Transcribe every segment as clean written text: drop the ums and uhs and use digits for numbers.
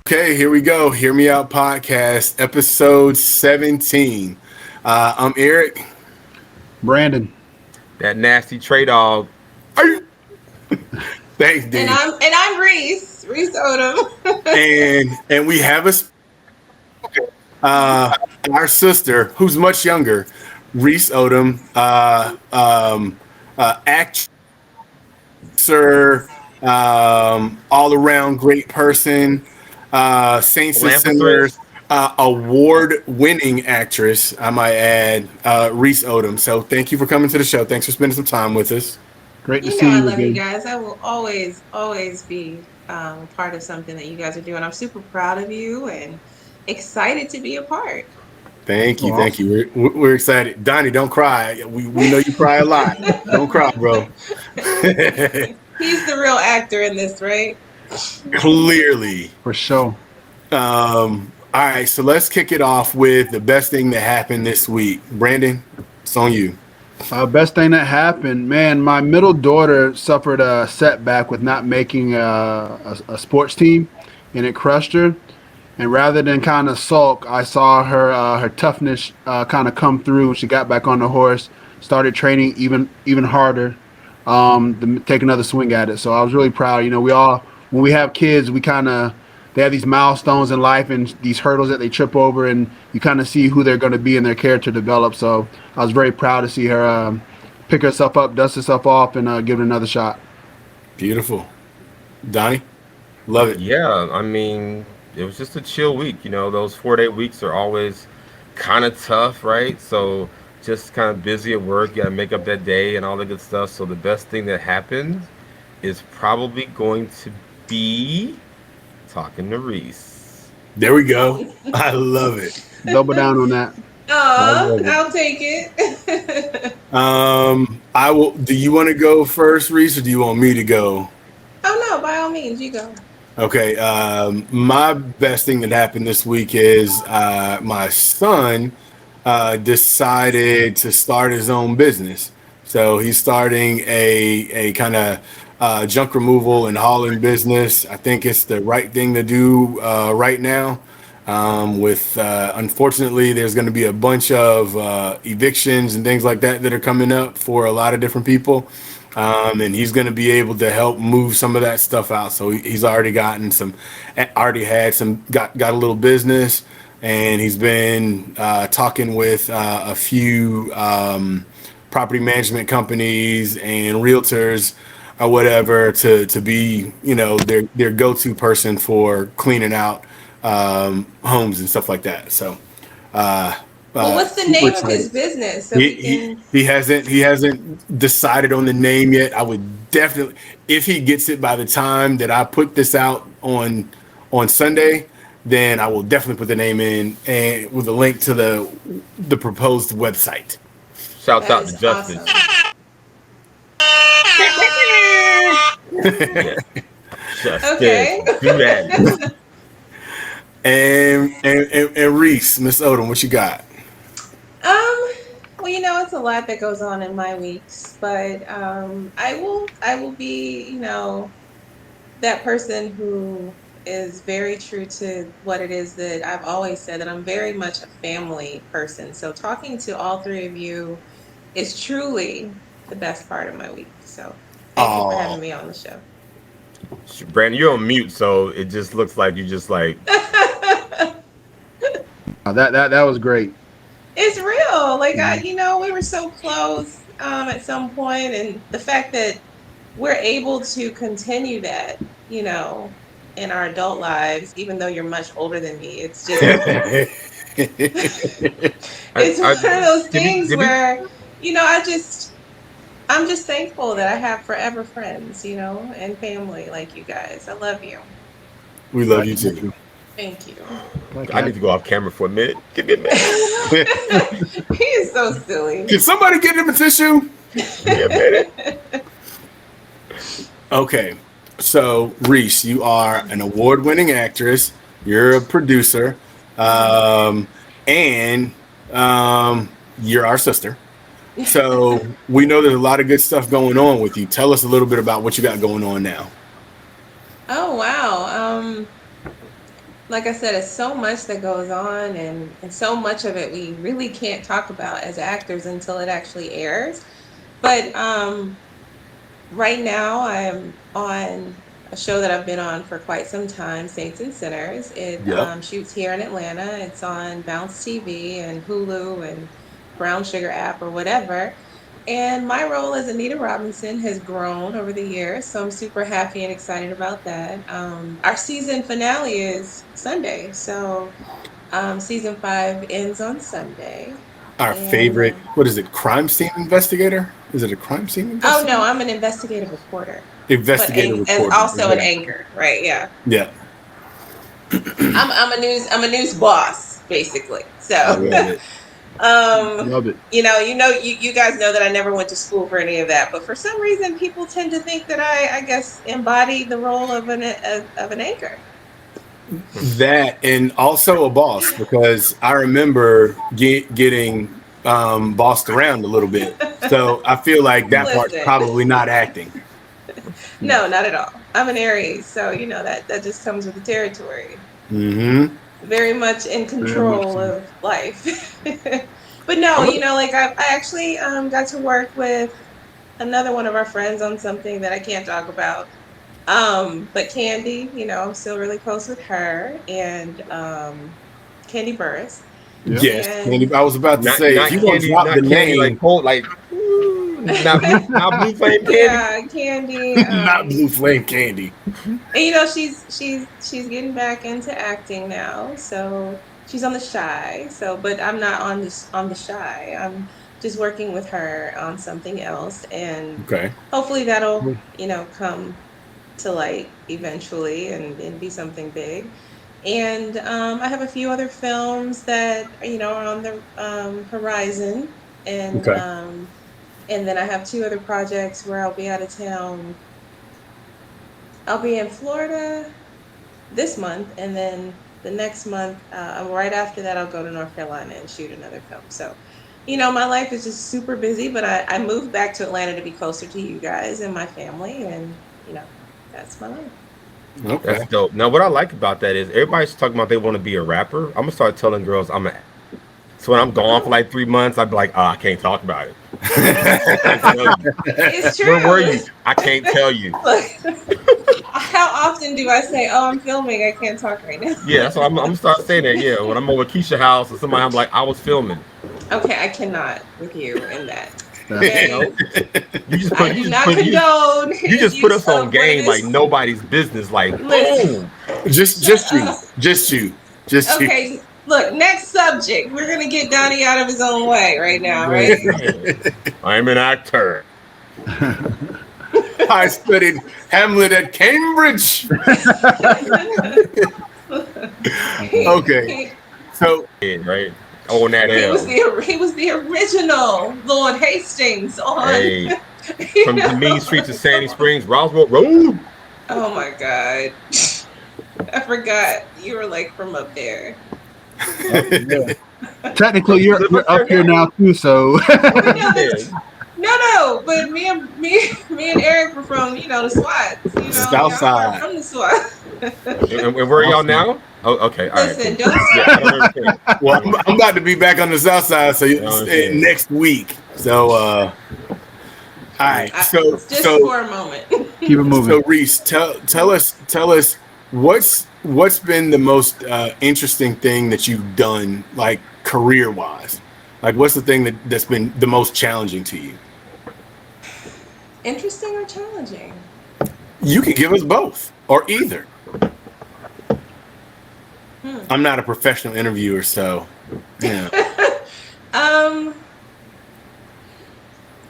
Okay, here we go. Hear Me Out Podcast, episode 17. I'm Eric. Brandon. That nasty Trey dog. Thanks, And Dave. I'm Reece Odum. And we have uh, our sister, who's much younger, Reece Odum, actor, all around great person, Saints and Sinners, award-winning actress, I might add, Reece Odum. So thank you for coming to the show. Thanks for spending some time with us. Great to You see know I you love you again. guys. I will always be part of something that you guys are doing. I'm super proud of you and excited to be a part. Thank you, Awesome. thank you. We're excited. Donnie, don't cry. We know you cry a lot. Don't cry, bro. He's the real actor in this, right? Clearly. For sure. All right, so let's kick it off with the best thing that happened this week. Brandon, it's on you. Best thing that happened, man, my middle daughter suffered a setback with not making a sports team, and it crushed her. And rather than kind of sulk, I saw her toughness kind of come through. She got back on the horse, started training even harder, to take another swing at it. So I was really proud. You know, when we have kids, they have these milestones in life and these hurdles that they trip over, and you kind of see who they're going to be and their character develop. So I was very proud to see her pick herself up, dust herself off, and give it another shot. Beautiful. Donnie, love it. Yeah, I mean, it was just a chill week. You know, those 4-day weeks are always kind of tough, right? So just kind of busy at work. You got to make up that day and all the good stuff. So the best thing that happened is probably going to be talking to Reece. There we go. I love it. Double down on that. I'll take it. I will. Do you want to go first, Reece, or do you want me to go? Oh no, by all means, you go. Okay. My best thing that happened this week is my son decided to start his own business. So he's starting a kind of junk removal and hauling business. I think it's the right thing to do right now. Unfortunately, there's going to be a bunch of evictions and things like that are coming up for a lot of different people. And he's going to be able to help move some of that stuff out. So he's already got a little business, and he's been talking with a few property management companies and realtors or whatever to be, their go-to person for cleaning out homes and stuff like that. So, Well, what's the super name of excited. his business? So we can. He hasn't decided on the name yet. I would definitely, if he gets it by the time that I put this out on Sunday, then I will definitely put the name in and with a link to the proposed website. Shouts That out is to Justin. awesome. Yeah. Justin. Okay. Do that. And Reece, Miss Odom, what you got? Well, it's a lot that goes on in my weeks, but I will be, that person who is very true to what it is that I've always said, that I'm very much a family person. So talking to all three of you is truly the best part of my week. So thank you for having me on the show. Brandon, you're on mute, so it just looks like you just like. That was great. It's real. Like we were so close at some point, and the fact that we're able to continue that, in our adult lives, even though you're much older than me, it's just it's one of those things where I'm just thankful that I have forever friends, and family like you guys. I love you. We love you too. Thank you. I need to go off camera for a minute. Give me a minute. He is so silly. Can somebody get him a tissue? Give me a minute. Okay, so Reece, you are an award-winning actress. You're a producer, and you're our sister. So we know there's a lot of good stuff going on with you. Tell us a little bit about what you got going on now. Oh wow. like I said, it's so much that goes on, and so much of it we really can't talk about as actors until it actually airs. But right now, I'm on a show that I've been on for quite some time, Saints and Sinners. It Yep. shoots here in Atlanta. It's on Bounce TV and Hulu and Brown Sugar app or whatever. And my role as Anita Robinson has grown over the years, so I'm super happy and excited about that. Our season finale is Sunday, so season 5 ends on Sunday. Our And favorite, what is it, crime scene investigator? Is it a crime scene oh no, investigator? I'm an investigative reporter. But Investigative as reporter. also an Yeah. anchor, right? Yeah, Yeah. I'm a news boss basically. So, I love it. Love it. you guys know that I never went to school for any of that, but for some reason, people tend to think that I guess embody the role of an anchor. That and also a boss because I remember getting bossed around a little bit. So I feel like that part's Listen. probably not acting. No, not at all. I'm an Aries, so that just comes with the territory. Mm-hmm. Very much in control so. of life. But no, like I actually got to work with another one of our friends on something that I can't talk about. But Candy, I'm still really close with her and Candy Burris. Yeah. Yes, And Candy. I was about to Not say if you want to drop the not candy like name, cold, like not blue flame candy. yeah, Candy. not Blue Flame Candy. And she's getting back into acting now, so she's on the Shy. So, but I'm not on the Shy. I'm just working with her on something else, and Okay. hopefully that'll come to light eventually and be something big. And I have a few other films that are on the horizon, and Okay. and then I have 2 other projects where I'll be out of town. I'll be in Florida this month, and then the next month, right after that, I'll go to North Carolina and shoot another film. So, my life is just super busy, but I moved back to Atlanta to be closer to you guys and my family, and that's my life. Okay. That's dope. Now, what I like about that is everybody's talking about they want to be a rapper. I'm gonna start telling girls I'm a. So when I'm gone for like 3 months, I'd be like, I can't talk about it. It's true. Where were you? I can't tell you. Look, how often do I say, "Oh, I'm filming. I can't talk right now"? Yeah, so I'm gonna start saying that. Yeah, when I'm over at Keisha's house or somebody, I'm like, I was filming. Okay, I cannot with you in that. You Okay? know, you just I put do you not just put condone. you just put us on what game it like is. nobody's business. Like, Listen. boom. just you. Just you. Just you. Okay, look, next subject. We're gonna get Donnie out of his own way right now, right? I'm an actor. I studied Hamlet at Cambridge. Okay. So Yeah, right? On that He L. was the original Lord Hastings on. Hey, from the mean streets of Sandy Springs, Roswell Road. Oh my God. I forgot you were like from up there. Yeah. Technically, you're up here now too, so. No, but me and Eric were from, the SWAT. South side. From the SWAT. And where are y'all now? Oh, okay. All right. Listen, Cool. don't Yeah, I don't understand. well, I'm about to be back on the south side, so Okay. next week. So all right. just for a moment. Keep it moving. So Reece, tell us what's been the most interesting thing that you've done, like career wise? Like what's the thing that's been the most challenging to you? Interesting or challenging? You can give us both or either. I'm not a professional interviewer, so yeah.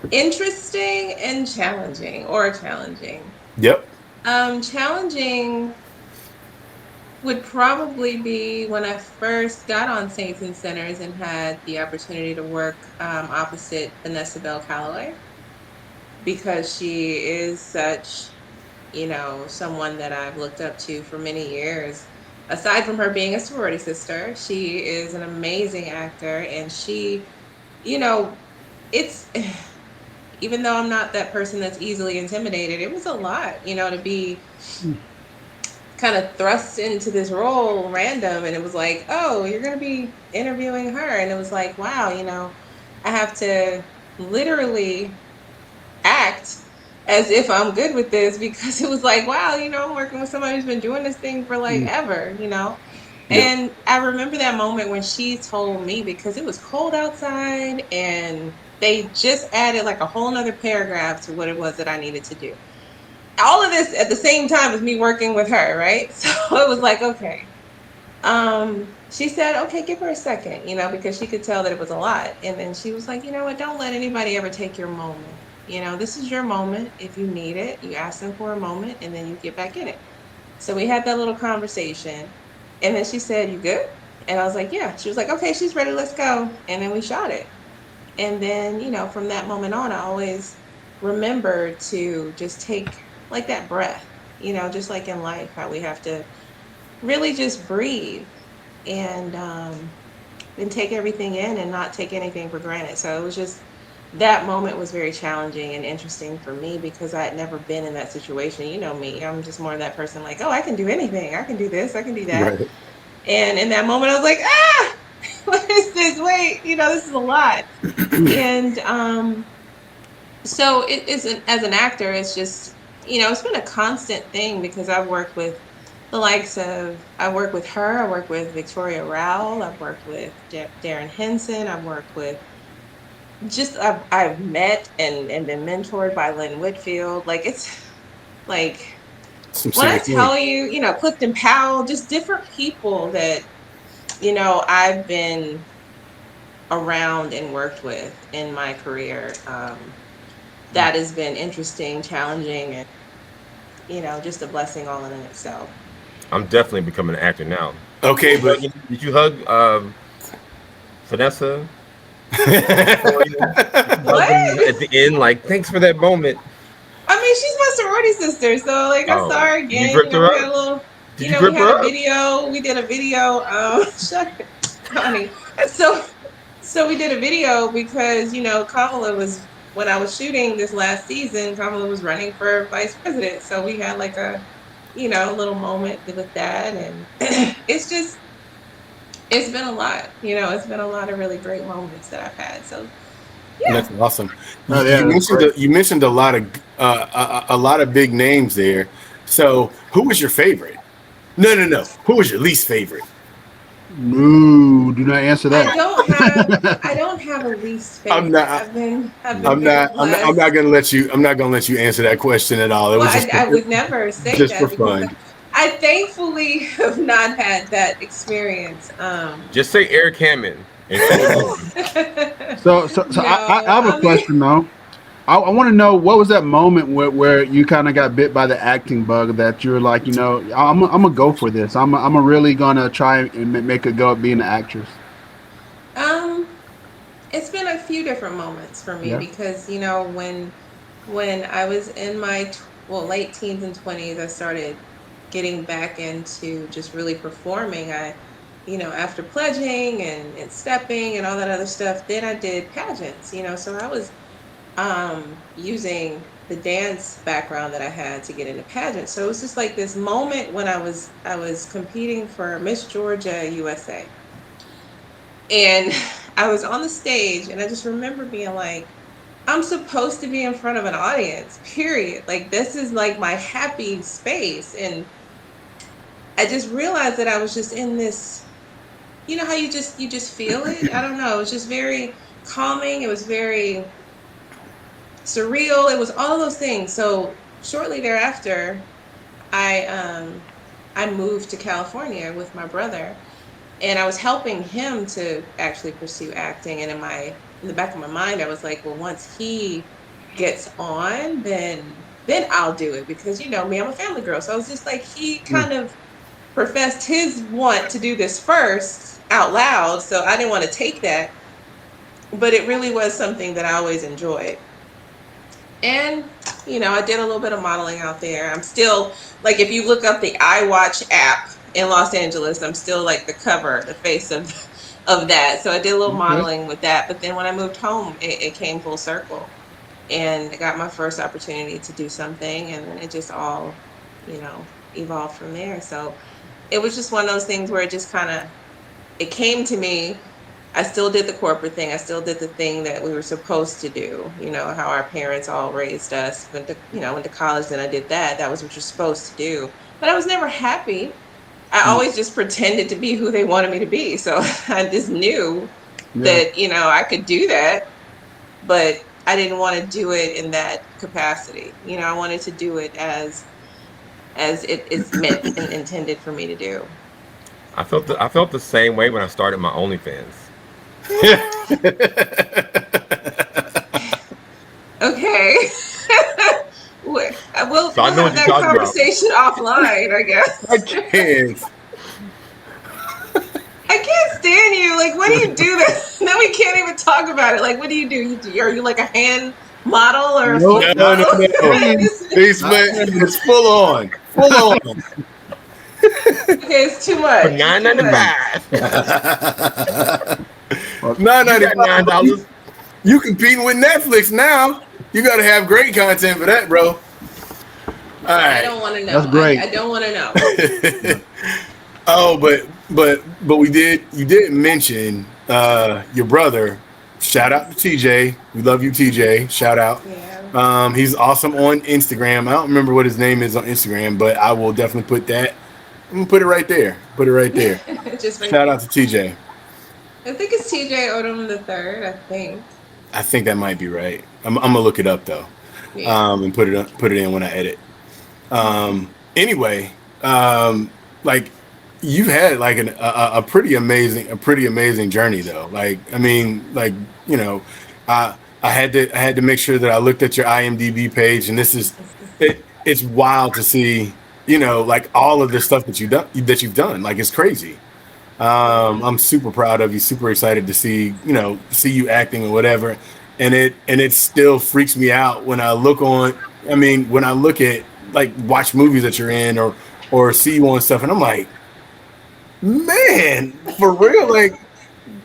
Interesting and challenging, or challenging. Yep. Challenging would probably be when I first got on Saints and Sinners and had the opportunity to work opposite Vanessa Bell Calloway, because she is such, someone that I've looked up to for many years. Aside from her being a sorority sister, she is an amazing actor, and she, it's, even though I'm not that person that's easily intimidated, it was a lot, to be kind of thrust into this role random, and it was like, oh, you're going to be interviewing her. And it was like, wow, I have to literally act as if I'm good with this, because it was like, wow, I'm working with somebody who's been doing this thing for like ever. Yeah. And I remember that moment when she told me, because it was cold outside and they just added like a whole nother paragraph to what it was that I needed to do. All of this at the same time as me working with her, right? So it was like, okay. She said, okay, give her a second, because she could tell that it was a lot. And then she was like, you know what, don't let anybody ever take your moment. This is your moment. If you need it, you ask them for a moment and then you get back in it. So we had that little conversation. And then she said, you good? And I was like, yeah. She was like, okay, she's ready, let's go. And then we shot it. And then, from that moment on, I always remember to just take like that breath, just like in life, how we have to really just breathe and take everything in and not take anything for granted. So it was just, that moment was very challenging and interesting for me, because I had never been in that situation. You know me, I'm just more of that person like, oh, I can do anything. I can do this, I can do that. Right. And in that moment, I was like, what is this? Wait, this is a lot. And so as an actor, it's just, it's been a constant thing, because I've worked with the likes of, I work with her, I work with Victoria Rowell, I've worked with Darren Henson, I've worked with I've met and been mentored by Lynn Whitfield. Like, it's like, Some when I serious tell work. you, Clifton Powell, just different people that, I've been around and worked with in my career. That has been interesting, challenging, and, just a blessing all in itself. I'm definitely becoming an actor now. Okay, but Did you hug Vanessa? Victoria? Did you hug them What? at the end? Like, thanks for that moment. I mean, she's my sorority sister, so like I saw Oh, her you again. gripped her We had a up? little, Did you we grip had a her up? video. We did a video. Shut it, honey. So, we did a video because Kamala was, when I was shooting this last season, Kamala was running for vice president. So we had like a, little moment with that, and it's just, it's been a lot. It's been a lot of really great moments that I've had. So yeah. that's awesome. Oh You yeah, that's mentioned great. you mentioned a lot of big names there. So who was your favorite? No. Who was your least favorite? No, do not answer I that. don't have I don't have a least I'm favorite. not. I've been I'm very not. I'm not blessed. going to let you. I'm not going to let you answer that question at all. It Well, was just I would never say just for that, because fun. I thankfully have not had that experience. Just say Eric Hammond and keep it moving. So I No, have a I mean, question though. I want to know, what was that moment where you kind of got bit by the acting bug, that you were like, I'm gonna go for this. I'm really gonna try and make a go at being an actress. um, it's been a few different moments for me, Yeah. because when I was in my late teens and 20s, I started getting back into just really performing. After pledging and stepping and all that other stuff, then I did pageants. So I was using the dance background that I had to get into pageants. So it was just like this moment when I was competing for Miss Georgia USA. And I was on the stage, and I just remember being like, I'm supposed to be in front of an audience, period. Like, this is like my happy space. And I just realized that I was just in this, how you just feel it. I don't know. It was just very calming. It was very surreal. It was all of those things. So shortly thereafter, I moved to California with my brother, and I was helping him to actually pursue acting. And in the back of my mind, I was like, well, once he gets on, then I'll do it, because me, I'm a family girl. So I was just like, he kind of professed his want to do this first out loud, so I didn't want to take that, but it really was something that I always enjoyed. And I did a little bit of modeling out there. I'm still, like, if you look up the iWatch app in Los Angeles, I'm still like the cover, the face of that. So I did a little Okay. modeling with that. But then when I moved home, it came full circle, and I got my first opportunity to do something, and then it just all, evolved from there. So it was just one of those things where it just kind of, it came to me. I still did the corporate thing. I still did the thing that we were supposed to do. You know, how our parents all raised us. Went to college, then I did that. That was what you're supposed to do. But I was never happy. I always just pretended to be who they wanted me to be. So I just knew that, I could do that, but I didn't want to do it in that capacity. I wanted to do it as it is meant and intended for me to do. I felt the same way when I started my OnlyFans. Okay. We'll So I know have what that you're talking conversation offline, I guess. I can't. I can't stand you. Like, what do you do that? Now we can't even talk about it. Like, what do you do? Are you like a hand model or a Nope. foot No. model? It's full on. Full on. Okay, it's too much. For $9.95. $9. You competing with Netflix now. You got to have great content for that, bro. All right. I don't want to know. That's great. I don't want to know. Oh, but you did mention your brother. Shout out to TJ. We love you, TJ. Shout out. Yeah. He's awesome on Instagram. I don't remember what his name is on Instagram, but I will definitely put that. I'm gonna put it right there. Just Shout out to TJ. I think it's TJ Odum the third. I think. I think that might be right. I'm gonna look it up though, and put it in when I edit. Anyway, like you've had like a pretty amazing journey though. Like I mean, like I had to make sure that I looked at your IMDb page, and it's wild to see like all of the stuff that you've done. Like it's crazy. I'm super proud of you, super excited to see you acting or whatever. And it still freaks me out when I look at like watch movies that you're in or see you on stuff, and I'm like, man, for real. Like,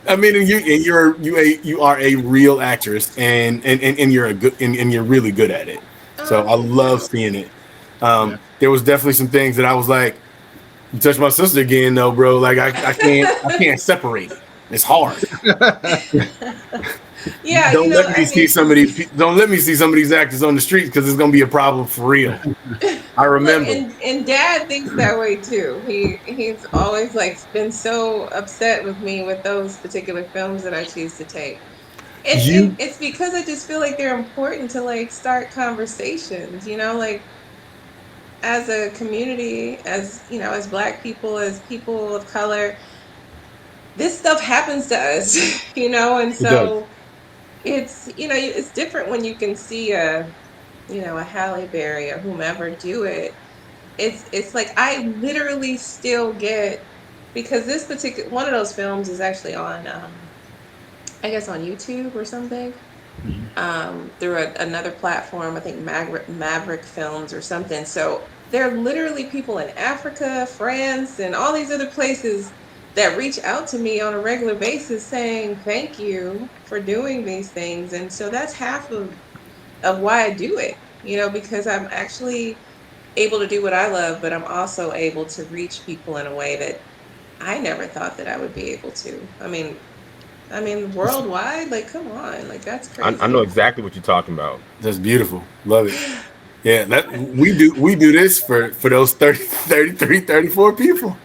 I mean, you are a real actress and you're really good at it. So I love seeing it. There was definitely some things that I was like, you touched my sister again, though, bro. Like I can't separate it. It's hard. Yeah. Don't let me see some of these actors on the streets because it's gonna be a problem for real. I remember. And Dad thinks that way too. He's always like been so upset with me with those particular films that I choose to take. It's because I just feel like they're important to like start conversations. Like as a community, as as Black people, as people of color, this stuff happens to us, and so it's different when you can see a Halle Berry or whomever do it. It's like I literally still get, because this particular one of those films is actually on I guess on YouTube or something. Through another platform, I think Maverick Films or something. So there are literally people in Africa, France, and all these other places that reach out to me on a regular basis saying thank you for doing these things. And so that's half of why I do it, because I'm actually able to do what I love, but I'm also able to reach people in a way that I never thought that I would be able to. I mean, worldwide, like, come on, like that's crazy. I know exactly what you're talking about. That's beautiful. Love it. Yeah, that we do this for those 33, 34 people.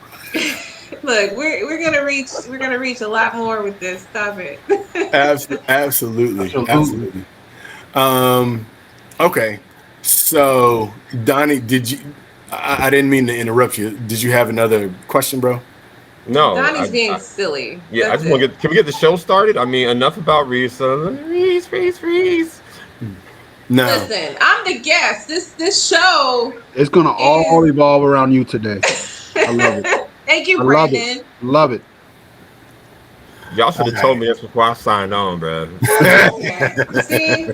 Look, we're gonna reach a lot more with this. Stop it. Absolutely. Okay. So Donnie, did you? I didn't mean to interrupt you. Did you have another question, bro? No, Donnie's being silly. Yeah, I just want to get. Can we get the show started? I mean, enough about Reece. Reece. No. Listen, I'm the guest. This show. It's gonna all evolve around you today. I love it. Thank you, I Brandon. Love it. Y'all should have told me this before I signed on, bro. Okay. See,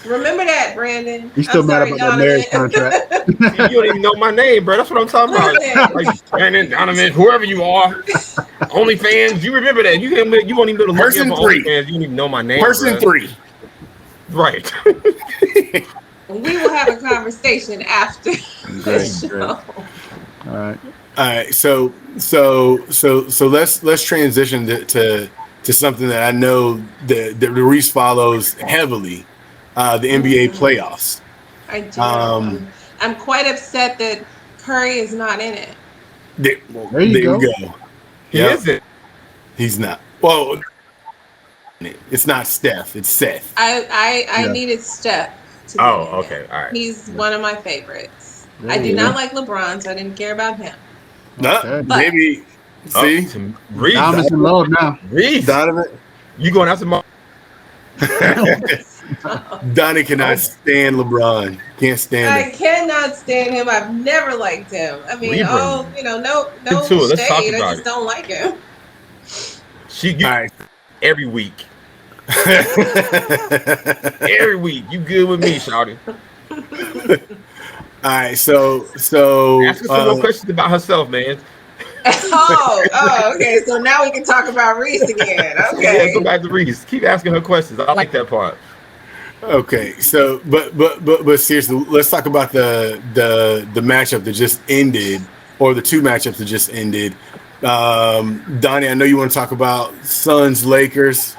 remember that, Brandon. He's still mad about that marriage contract. You don't even know my name, bro. That's what I'm talking about. Like Brandon, Donovan, whoever you are, OnlyFans. You remember that? You won't even know the Person 3. OnlyFans. You don't even know my name. Person bro. 3. Right. We will have a conversation after the Great, great. show. All right. All right, so let's transition to something that I know that Reese follows heavily, the NBA Mhm. playoffs. I do. Um, I'm quite upset that Curry is not in it. well, There you there we go. go. He Yep, isn't. he's not. Well, it's not Steph, it's Seth. I Yeah. needed Steph to be Oh, in it. okay, all right. He's one of my favorites. There I do you Yeah. not go. like LeBron, so I didn't care about him. No, Okay. But maybe. Up See, to Reese. Diamonds in love now. Reese, Donovan. you going out tomorrow? Donnie cannot Oh, stand LeBron. Can't stand him. I cannot stand him. I've never liked him. I mean, Rebra. no Into it. Let's talk shade. I about just it. don't like him. She All get right. every week. Every week. You good with me, Shawty? All right. So Ask her some more questions about herself, man. Okay. So now we can talk about Reese again. Yeah, go Okay. back to Reese. Keep asking her questions. I like that part. okay. So but seriously, let's talk about the matchup that just ended, or the two matchups that just ended. Donnie, I know you want to talk about Suns Lakers.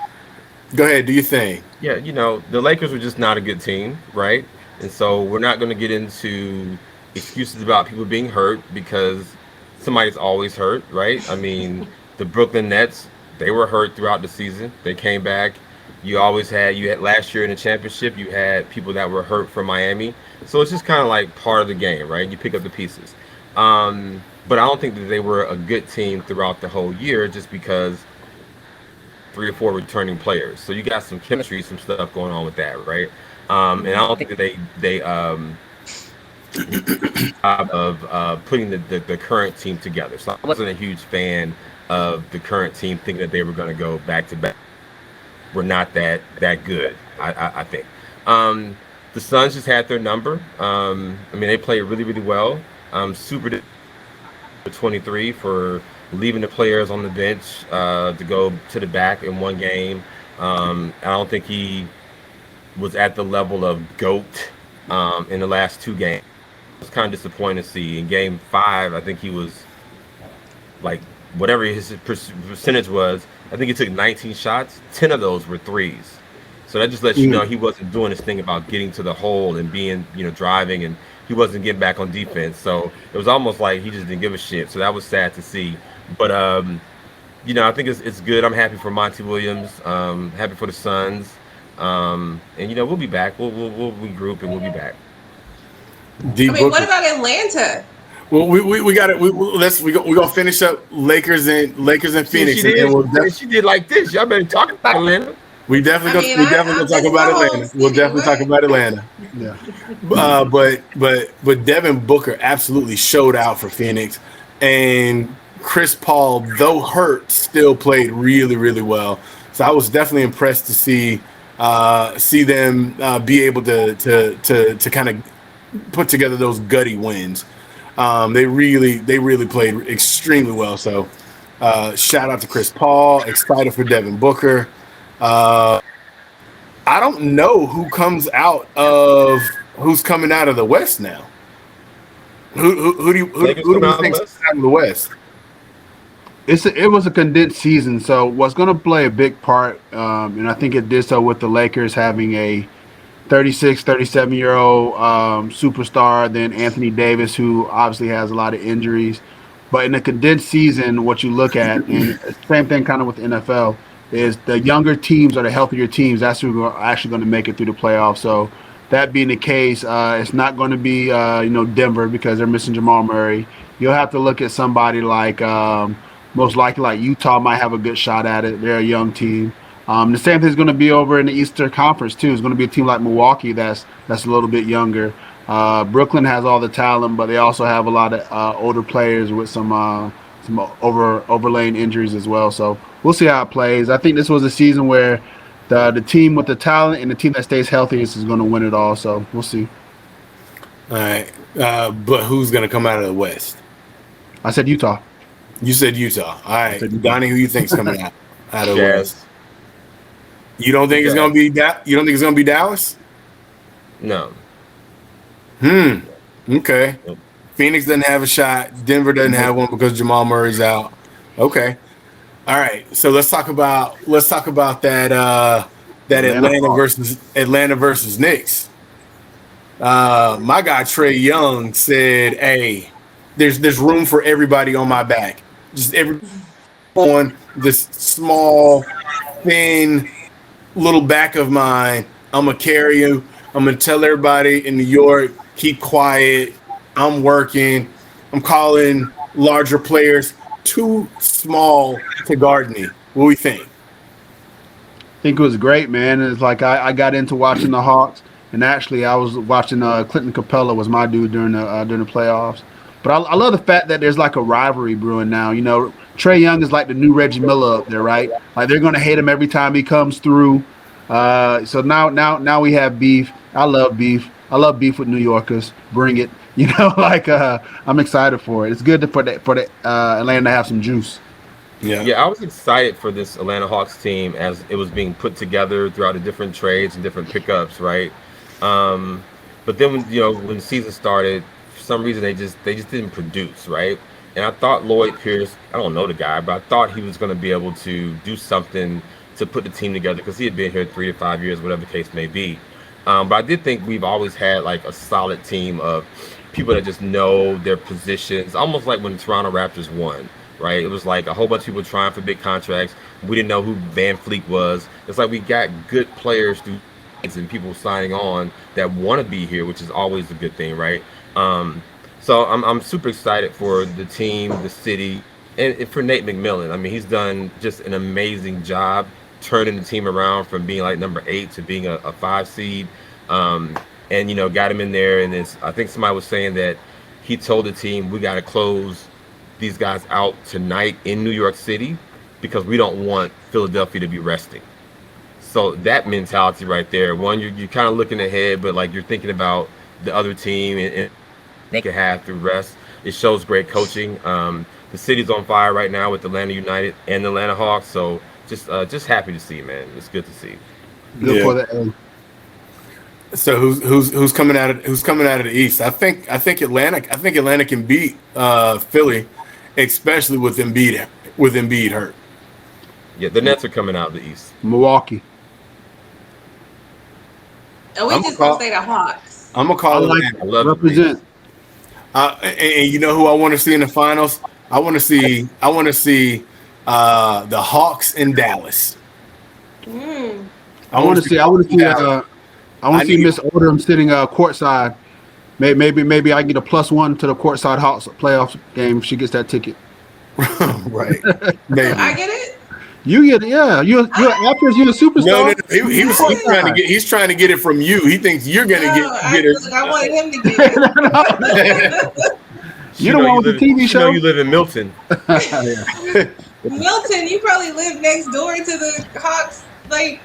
Go ahead, do your thing. Yeah, the Lakers were just not a good team, right? And so we're not going to get into excuses about people being hurt because somebody's always hurt, right? I mean, the Brooklyn Nets, they were hurt throughout the season. They came back. You had last year in the championship, you had people that were hurt from Miami. So it's just kind of like part of the game, right? You pick up the pieces. But I don't think that they were a good team throughout the whole year just because three or four returning players. So you got some chemistry, some stuff going on with that, right? And I don't think that they of putting the current team together. So I wasn't a huge fan of the current team, thinking that they were going to go back to back. We're not that good, I think. The Suns just had their number. I mean, they played really really well. Super 23 for leaving the players on the bench to go to the back in one game. I don't think he was at the level of GOAT in the last two games. It was kind of disappointing to see. In game five, I think he was like whatever his percentage was. I think he took 19 shots. 10 of those were threes. So that just lets you know he wasn't doing his thing about getting to the hole and being, driving, and he wasn't getting back on defense. So it was almost like he just didn't give a shit. So that was sad to see. But I think it's good. I'm happy for Monty Williams. Happy for the Suns. And we'll be back. We'll regroup and we'll be back. D I mean, what Booker. about Atlanta? Well, we got it. We gonna finish up Lakers and See what she Phoenix, and then did? She did like this. Y'all better talk about Atlanta. we definitely I mean, gonna I'm talk just about my whole Atlanta. We'll city, definitely talk what? about Atlanta. Yeah. But Devin Booker absolutely showed out for Phoenix, and Chris Paul, though hurt, still played really really well. So I was definitely impressed to see them be able to kind of put together those gutty wins. They really played extremely well. So shout out to Chris Paul. Excited for Devin Booker. I don't know who's coming out of the West now. Lakers Who do come we out of the think's West. coming out of the West? It was a condensed season, so what's going to play a big part, and I think it did so with the Lakers having a 36, 37-year-old superstar, then Anthony Davis, who obviously has a lot of injuries. But in a condensed season, what you look at, and same thing kind of with the NFL, is the younger teams or the healthier teams. That's who are actually going to make it through the playoffs. So that being the case, it's not going to be Denver because they're missing Jamal Murray. You'll have to look at somebody like most likely like Utah might have a good shot at it. They're a young team. The same thing is going to be over in the Eastern Conference too. It's going to be a team like Milwaukee that's a little bit younger. Brooklyn has all the talent, but they also have a lot of older players with some overlaying injuries as well. So we'll see how it plays. I think this was a season where the team with the talent and the team that stays healthiest is going to win it all. So we'll see. All right, but who's going to come out of the West? I said Utah. You said Utah. All right, said Utah. Donnie, who you think's coming out of the West? Jazz. You don't think it's Jazz. going to be You don't think it's going to be Dallas? No. Hmm. Okay. Yep. Phoenix doesn't have a shot. Denver doesn't Nope. have one because Jamal Murray's out. Okay. All right. So let's talk about that Atlanta Hawks. Atlanta versus Knicks. My guy Trey Young said, "Hey, there's room for everybody on my back. Just every on this small, thin little back of mine. I'm gonna carry you. I'm gonna tell everybody in New York, keep quiet. I'm working. I'm calling larger players too small to guard me. What do we think? I think it was great, man. It's like I got into watching the Hawks, and actually I was watching Clinton Capella was my dude during the playoffs. But I love the fact that there's like a rivalry brewing now. You know, Trey Young is like the new Reggie Miller up there, right? Like they're gonna hate him every time he comes through. So now we have beef. I love beef. I love beef with New Yorkers. Bring it. You know, I'm excited for it. It's good for the Atlanta to have some juice. Yeah. Yeah, I was excited for this Atlanta Hawks team as it was being put together throughout the different trades and different pickups, right? Um, but then when the season started, for some reason they just didn't produce, right? And I thought Lloyd Pierce, I don't know the guy, but I thought he was going to be able to do something to put the team together because he had been here 3 to 5 years, whatever the case may be. But I did think we've always had like a solid team of people that just know their positions, almost like when the Toronto Raptors won, right? It was like a whole bunch of people trying for big contracts. We didn't know who Van Fleet was. It's like we got good players through and people signing on that want to be here, which is always a good thing, right? So I'm super excited for the team, the city, and for Nate McMillan. I mean, he's done just an amazing job turning the team around from being like number 8 to being a 5 seed. Um, and got him in there. And I think somebody was saying that he told the team we got to close these guys out tonight in New York City because we don't want Philadelphia to be resting. So that mentality right there, one, you're kind of looking ahead, but like you're thinking about the other team and they can have through rest. It shows great coaching. The city's on fire right now with Atlanta United and the Atlanta Hawks. So just happy to see, man. It's good to see. Good Yeah. for the So who's coming out of the East? I think Atlanta can beat Philly, especially with Embiid hurt. Yeah, the Nets are coming out of the East. Milwaukee. And we I'm gonna just gonna call. say the Hawks. I'm gonna I call like Atlanta. I love the East. represent. And you know who I want to see in the finals? I want to see the Hawks in Dallas. Mm. I want to see. I want to see. Dallas. I want I to see need. Miss Odom sitting courtside. Maybe I get a +1 to the courtside Hawks playoff game if she gets that ticket. Right. I Maybe. get it. You get you're an actress. You're a No, no, superstar. no. He You was he's trying to courtside. get he's trying to get it from you. He thinks you're No, gonna get look, I wanted him to get it. You She the know one you with the live. TV She know show. you live in Milton. Yeah. Milton, you probably live next door to the Hawks, like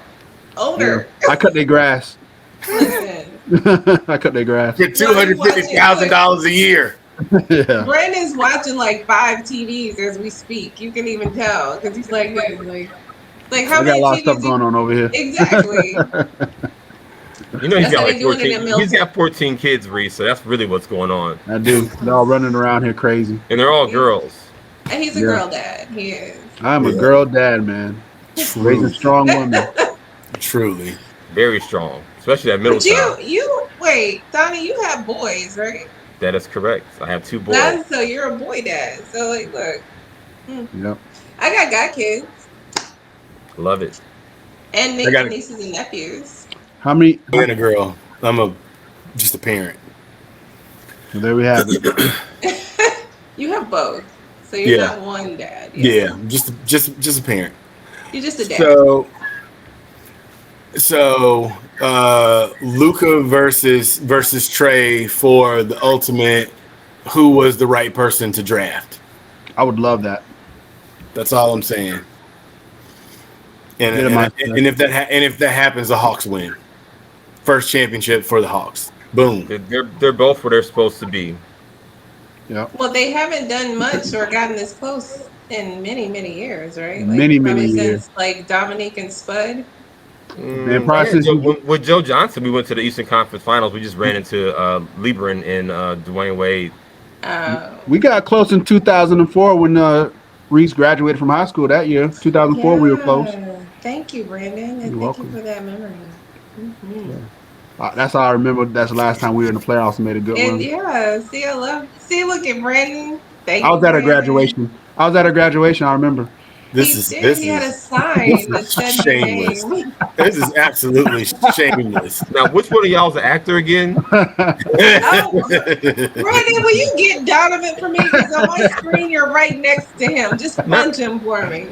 Yeah. older. I cut their grass. Listen, I cut their grass. for two no, you hundred fifty watching. thousand Look, dollars a year. Yeah. Brandon's watching like 5 TVs as we speak. You can even tell because he's like how We got a many lot of stuff TVs? going on over here. Exactly. You know he's That's got how like they doing it 14. in He's Milton. got 14 kids, Reese. So that's really what's going on, I do. They're all running around here crazy. and they're all girls. And he's a Yeah. girl dad. He is. I'm a Yeah. girl dad, man. Raising Truly, strong women. truly. Very strong, especially that middle But you child. you wait, Donnie, you have boys, right? That is correct. I have 2 boys. So you're a boy dad. So like, look, Yep. I got godkids Love it. and I got it. nieces and nephews. How many? And a girl. Just a parent. There we have it. You have both, so you're Yeah. not one dad. Yeah, just a parent. You're just a dad. So Luca versus Trey for the ultimate. Who was the right person to draft? I would love that. That's all I'm saying. And Get him out there. if that happens, the Hawks win. First championship for the Hawks. Boom. They're both where they're supposed to be. Yep. Well, they haven't done much or gotten this close in many, many years, right? Many probably years. since like Dominique and Spud. And probably Yeah, since you, with Joe Johnson, we went to the Eastern Conference Finals. We just ran into Lieberman and Dwayne Wade. we Um, got close in 2004 when Reese graduated from high school that year. 2004, we were close. yeah. Thank you, Brandon, and You're thank you welcome. for that memory. Hmm. Yeah. That's how I remember. That's the last time we were in the playoffs and made a good And run. yeah, see, I love. See, look at Brandon. I Thank was you, at a Brandon. graduation. I was at a graduation. I remember. This He is did. this He had a is this sign that is said your shameless. name. This is absolutely shameless. Now, which one of y'all's an actor again? Oh, Brandon, will you get Donovan for me? Because on my screen, you're right next to him. Just Not punch him for me.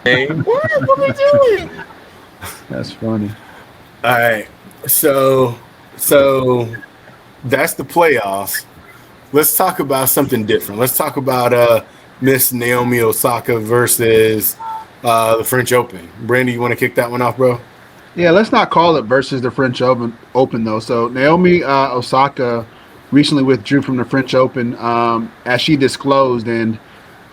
name. What are we doing? That's funny. All right. So that's the playoffs. Let's talk about something different. Let's talk about Miss Naomi Osaka versus the French Open. Brandy, you want to kick that one off, bro? Yeah, let's not call it versus the French Open though. So Naomi Osaka recently withdrew from the French Open as she disclosed, and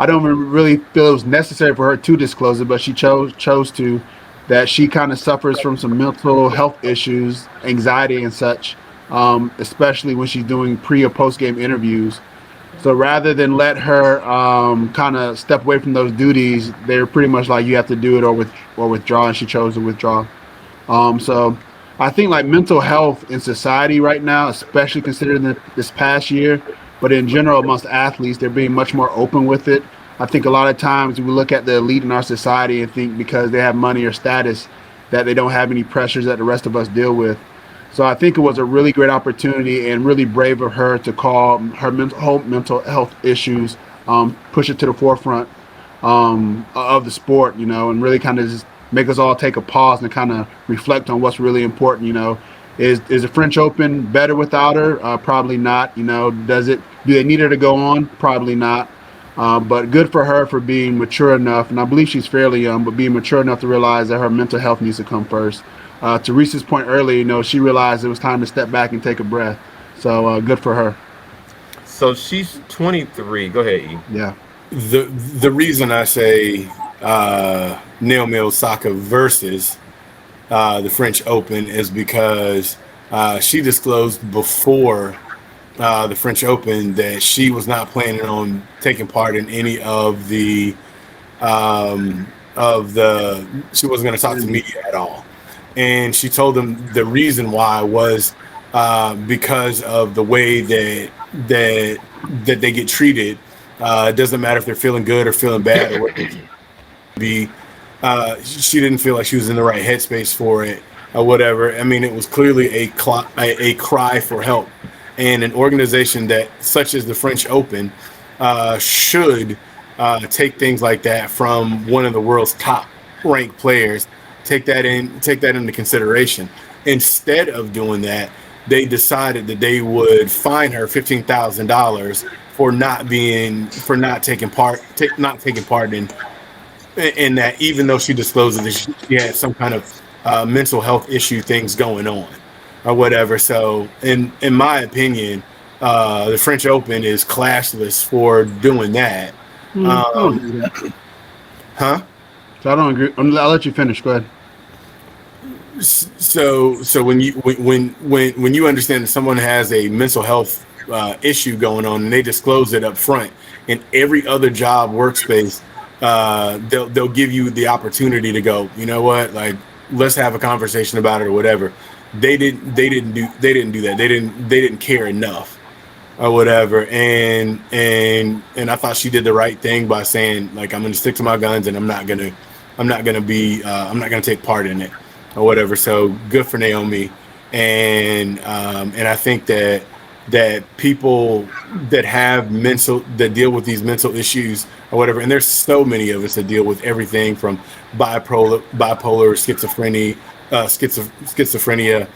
I don't really feel it was necessary for her to disclose it, but she chose to. That she kind of suffers from some mental health issues, anxiety and such, especially when she's doing pre or post game interviews. So rather than let her kind of step away from those duties, they're pretty much like you have to do it or withdraw, and she chose to withdraw. So I think like mental health in society right now, especially considering this past year, but in general amongst athletes, they're being much more open with it. I think a lot of times we look at the elite in our society and think because they have money or status that they don't have any pressures that the rest of us deal with. So I think it was a really great opportunity and really brave of her to call her mental health issues, push it to the forefront of the sport, and really kind of just make us all take a pause and kind of reflect on what's really important. Is the French Open better without her? Probably not. Do they need her to go on? Probably not. But good for her for being mature enough, and I believe she's fairly young, but being mature enough to realize that her mental health needs to come first. To Reese's point earlier, she realized it was time to step back and take a breath. So good for her. So she's 23. Go ahead, E. Yeah. The reason I say Naomi Osaka versus the French Open is because she disclosed before the French Open that she was not planning on taking part in any of the she wasn't going to talk to the media at all, and she told them the reason why was because of the way that they get treated. It doesn't matter if they're feeling good or feeling bad or what it be. She didn't feel like she was in the right headspace for it or whatever. I mean, it was clearly a cry for help, and an organization that such as the French Open should take things like that from one of the world's top ranked players. Take that into consideration. Instead of doing that, they decided that they would fine her $15,000 for not taking part in that, even though she disclosed that she had some kind of mental health issue things going on or whatever. So in my opinion, the French Open is classless for doing that. I don't agree with that. Huh? So I don't agree. I'll let you finish. Go ahead. So when you understand that someone has a mental health issue going on and they disclose it up front, in every other job workspace, they'll give you the opportunity to go, you know what, like, let's have a conversation about it or whatever. They didn't do that. They didn't care enough or whatever. And I thought she did the right thing by saying, like, I'm going to stick to my guns and I'm not going to take part in it or whatever. So good for Naomi. And I think that people that deal with these mental issues or whatever, and there's so many of us that deal with everything from bipolar, schizophrenia,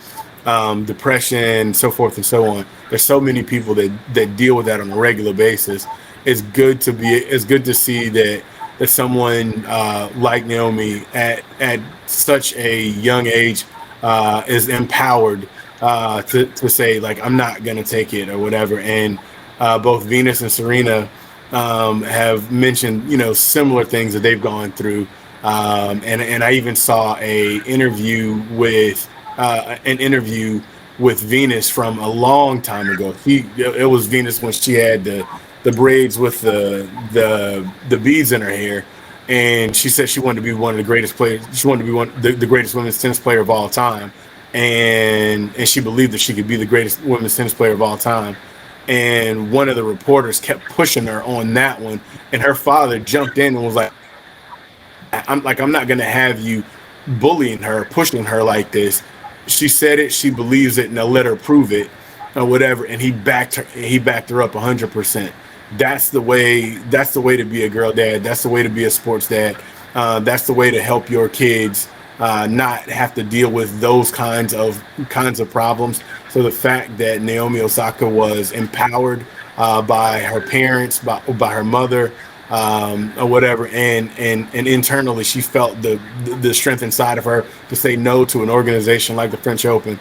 depression, so forth and so on. There's so many people that deal with that on a regular basis. It's good to see that someone like Naomi at such a young age is empowered to say, like, I'm not gonna take it or whatever. And both Venus and Serena have mentioned, similar things that they've gone through And I even saw an interview with Venus from a long time ago. It was Venus when she had the braids with the beads in her hair, and she said she wanted to be one of the greatest players. She wanted to be the greatest women's tennis player of all time, and she believed that she could be the greatest women's tennis player of all time. And one of the reporters kept pushing her on that one, and her father jumped in and was like, I'm not gonna have you bullying her, pushing her like this. She said it, she believes it, now let her prove it, or whatever. And he backed her up 100%. That's the way to be a girl dad. That's the way to be a sports dad. That's the way to help your kids not have to deal with those kinds of problems. So the fact that Naomi Osaka was empowered by her parents, by her mother, or whatever, and internally she felt the strength inside of her to say no to an organization like the French Open.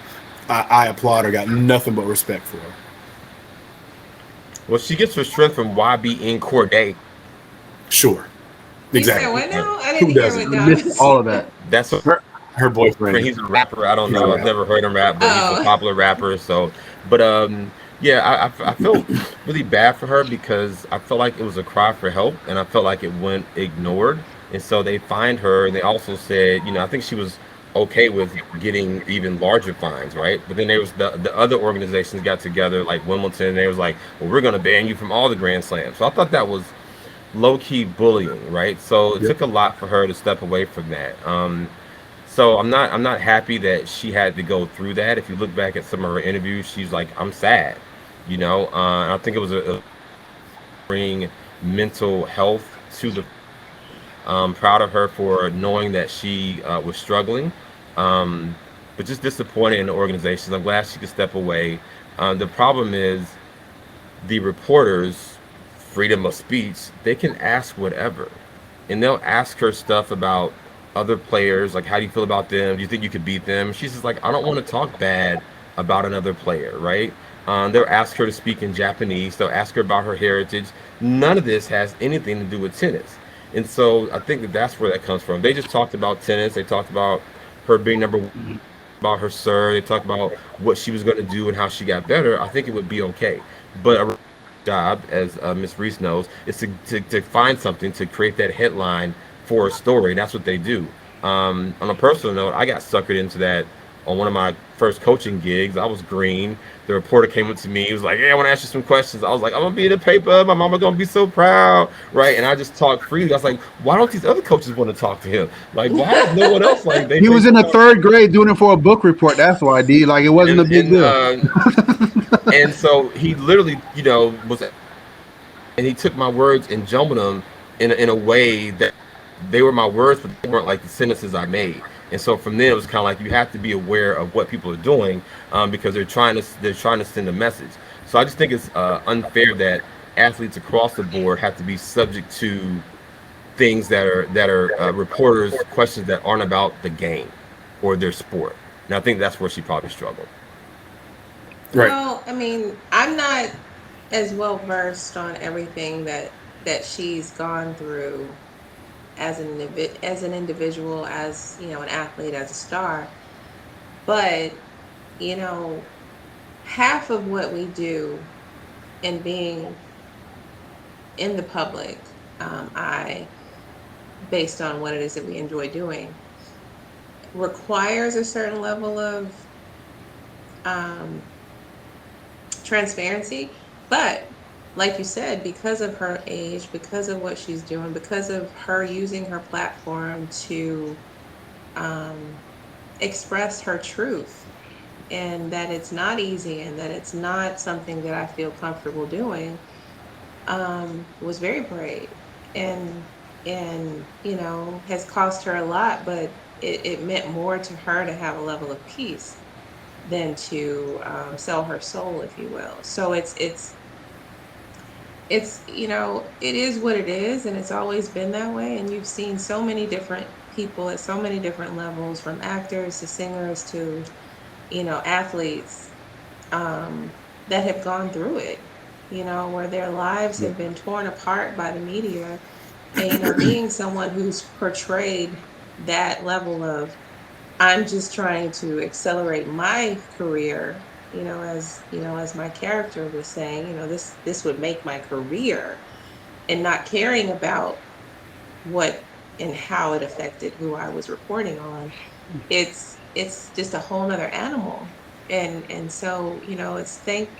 I applaud her. Got nothing but respect for her. Well, she gets her strength from YB Corday. Sure, You said exactly. what now? I Who didn't hear doesn't? what I Dom missed said. all of that. That's Her boyfriend. he's a rapper. I don't He's a know. I've rapper. never heard him rap, but he's a Oh, popular rapper. So, but yeah, I felt really bad for her because I felt like it was a cry for help, and I felt like it went ignored. And so they fined her, and they also said, I think she was okay with getting even larger fines, right? But then there was the other organizations got together, like Wimbledon, and they was like, well, we're gonna ban you from all the Grand Slams. So I thought that was low key bullying, right? So it Yep. took a lot for her to step away from that. So I'm not happy that she had to go through that. If you look back at some of her interviews, she's like, I'm sad, and I think it was a bring mental health to the. Proud of her for knowing that she was struggling, um, but just disappointed in the organization. I'm glad she could step away. The problem is the reporters, freedom of speech, they can ask whatever. And they'll ask her stuff about other players, like, how do you feel about them? Do you think you could beat them? She's just like, I don't want to talk bad about another player, right? They'll ask her to speak in Japanese. They'll ask her about her heritage. None of this has anything to do with tennis. And so I think that that's where that comes from. They just talked about tennis. They talked about her being number one, about her serve. They talked about what she was going to do and how she got better. I think it would be okay. But a job, as Miss Reese knows, is to find something to create that headline for a story. That's what they do. On a personal note, I got suckered into that on one of my first coaching gigs. I was green. The reporter came up to me. He was like, "Yeah, I want to ask you some questions." I was like, "I'm gonna be in the paper. My mama gonna be so proud, right?" And I just talked freely. I was like, "Why don't these other coaches want to talk to him? Like, why is no one else like they?" He was in the third grade doing it for a book report. That's why, D. Like it wasn't a and big and deal. and so he literally, was, and he took my words and jumbled them in a way that they were my words, but they weren't like the sentences I made. And so from there, it was kind of like you have to be aware of what people are doing, because they're trying to send a message. So I just think it's unfair that athletes across the board have to be subject to things that are reporters questions that aren't about the game or their sport. And I think that's where she probably struggled. Right. well, I mean, I'm not as well versed on everything that she's gone through as an individual, as an athlete, as a star. But you know, half of what we do in being in the public, I based on what it is that we enjoy doing, requires a certain level of um, transparency. But like you said, because of her age, because of what she's doing, because of her using her platform to um, express her truth, and that it's not easy and that it's not something that I feel comfortable doing, was very brave, and has cost her a lot, but it meant more to her to have a level of peace than to sell her soul, if you will. So it's it is what it is, and it's always been that way. And you've seen so many different people at so many different levels, from actors to singers to athletes, um, that have gone through it, where their lives have been torn apart by the media, And being someone who's portrayed that level of, I'm just trying to accelerate my career, as my character was saying, this would make my career, and not caring about what and how it affected who I was reporting on. It's just a whole nother animal. And so,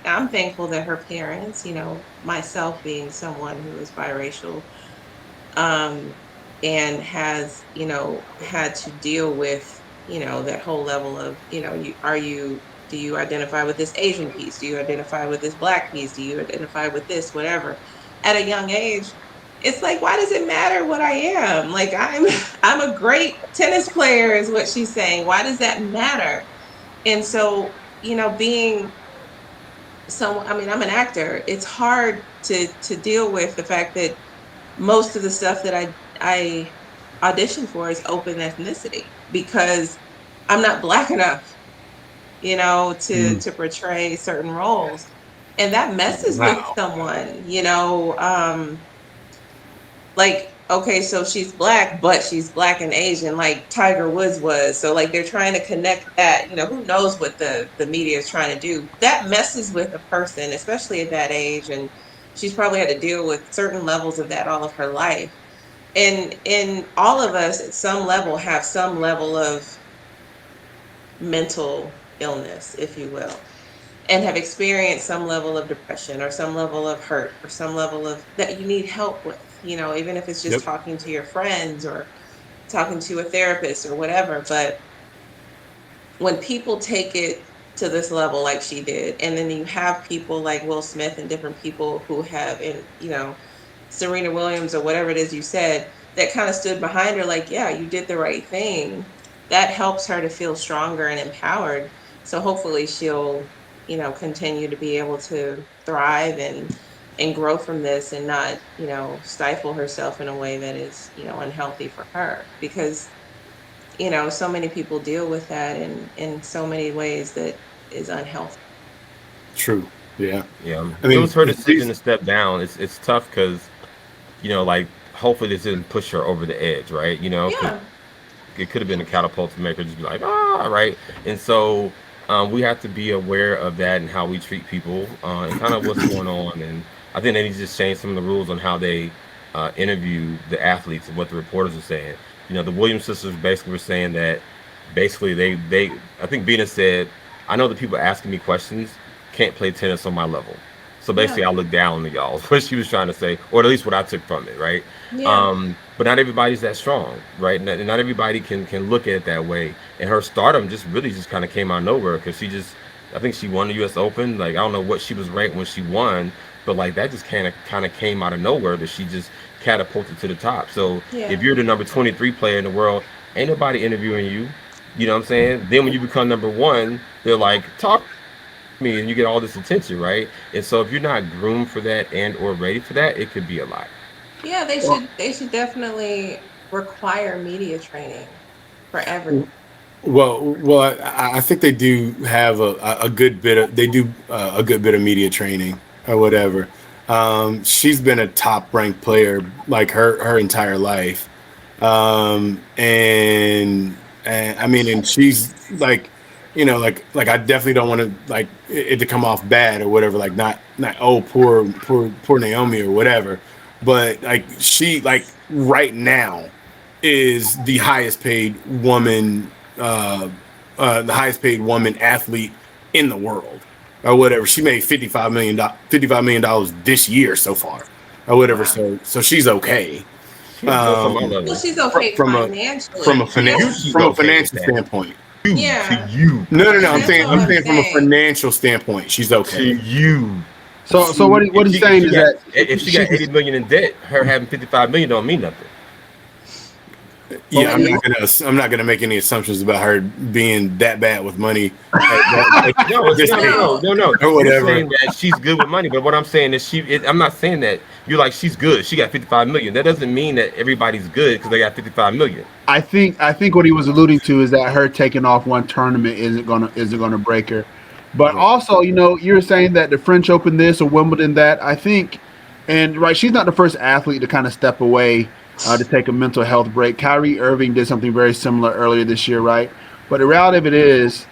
I'm thankful that her parents, myself being someone who is biracial, um, and has, had to deal with, that whole level of, do you identify with this Asian piece? Do you identify with this Black piece? Do you identify with this, whatever? At a young age, it's like, why does it matter what I am? Like, I'm a great tennis player, is what she's saying. Why does that matter? And so, being I'm an actor. It's hard to deal with the fact that most of the stuff that I audition for is open ethnicity, because I'm not Black enough, to portray certain roles. And that messes with Wow. someone, like, okay, so she's Black, but she's Black and Asian, like Tiger Woods was. So like they're trying to connect that, who knows what the media is trying to do. That messes with a person, especially at that age. And she's probably had to deal with certain levels of that all of her life. And all of us at some level have some level of mental illness, if you will, and have experienced some level of depression or some level of hurt or some level of that you need help with, even if it's just Yep. talking to your friends or talking to a therapist or whatever. But when people take it to this level like she did, and then you have people like Will Smith and different people who have, and Serena Williams or whatever it is you said, that kind of stood behind her, like, yeah, you did the right thing. That helps her to feel stronger and empowered. So hopefully she'll, continue to be able to thrive and grow from this, and not, stifle herself in a way that is, unhealthy for her. Because, so many people deal with that in so many ways that is unhealthy. True. Yeah. Yeah, I it mean, was her decision she's to step down. It's tough because like hopefully this didn't push her over the edge, right? Because Yeah. it could have been a catapult to make her just be like, right. And so we have to be aware of that and how we treat people and kind of what's going on. And I think they need to just change some of the rules on how they interview the athletes and what the reporters are saying. The Williams sisters basically were saying that basically they I think Bina said, I know the people asking me questions can't play tennis on my level. So basically, Yeah. I look down on y'all. What she was trying to say, or at least what I took from it, right? Yeah. But not everybody's that strong, right? Not everybody can look at it that way. And her stardom just really just kind of came out of nowhere because I think she won the U.S. Open. Like I don't know what she was ranked when she won, but like that just kind of came out of nowhere that she just catapulted to the top. So if Yeah. you're the number 23 player in the world, ain't nobody interviewing you. You know what I'm saying? Then when you become number one, they're like, talk me, and you get all this attention, right? And so if you're not groomed for that and or ready for that, it could be a lot. Yeah, they Well, should definitely require media training for everyone. well. I think they do have a good bit of they do a good bit of media training or whatever. She's been a top ranked player like her entire life, and I mean, and she's like, like I definitely don't want to like it to come off bad or whatever. Like not oh poor Naomi or whatever, but like she like right now is the highest paid woman athlete in the world, or whatever. She made $55 million this year so far, or whatever. Wow. So she's okay. She's good from my Um, Well, level. she's fr- okay from a from a financially. To you, Yeah. she's from a okay with financial that. standpoint. To Yeah. you, No. And I'm that's saying all I'm I'm saying from a saying. financial standpoint, she's to okay. you. so what he's If saying she is got that if she got she's 80 million in debt, her having 55 million don't mean nothing. Yeah, well, But he's I'm not gonna make any assumptions about her being that bad with money No, at this age no. or You're whatever. saying that she's good with money, but what I'm saying is I'm not saying that you're like she's good. She got 55 million. That doesn't mean that everybody's good because they got 55 million. I think what he was alluding to is that her taking off one tournament isn't gonna break her. But Right. also, you're saying that the French Open this or Wimbledon that. I think, and right, she's not the first athlete to kind of step away to take a mental health break. Kyrie Irving did something very similar earlier this year, right? But the reality of it is,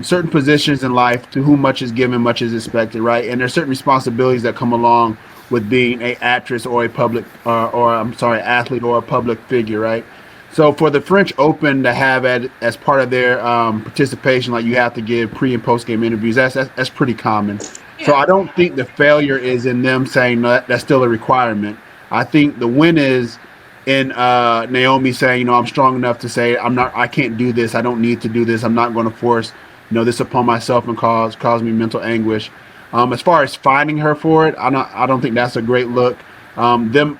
certain positions in life, to whom much is given, much is expected, right? And there's certain responsibilities that come along with being a actress or a public, or I'm sorry, athlete or a public figure, right? So for the French Open to have as part of their participation, like you have to give pre and post game interviews, that's pretty common. So Yeah. I don't think the failure is in them saying no, that's still a requirement. I think the win is in Naomi saying, I'm strong enough to say I can't do this. I don't need to do this. I'm not going to force, this upon myself and cause me mental anguish. As far as finding her for it, I don't think that's a great look. Them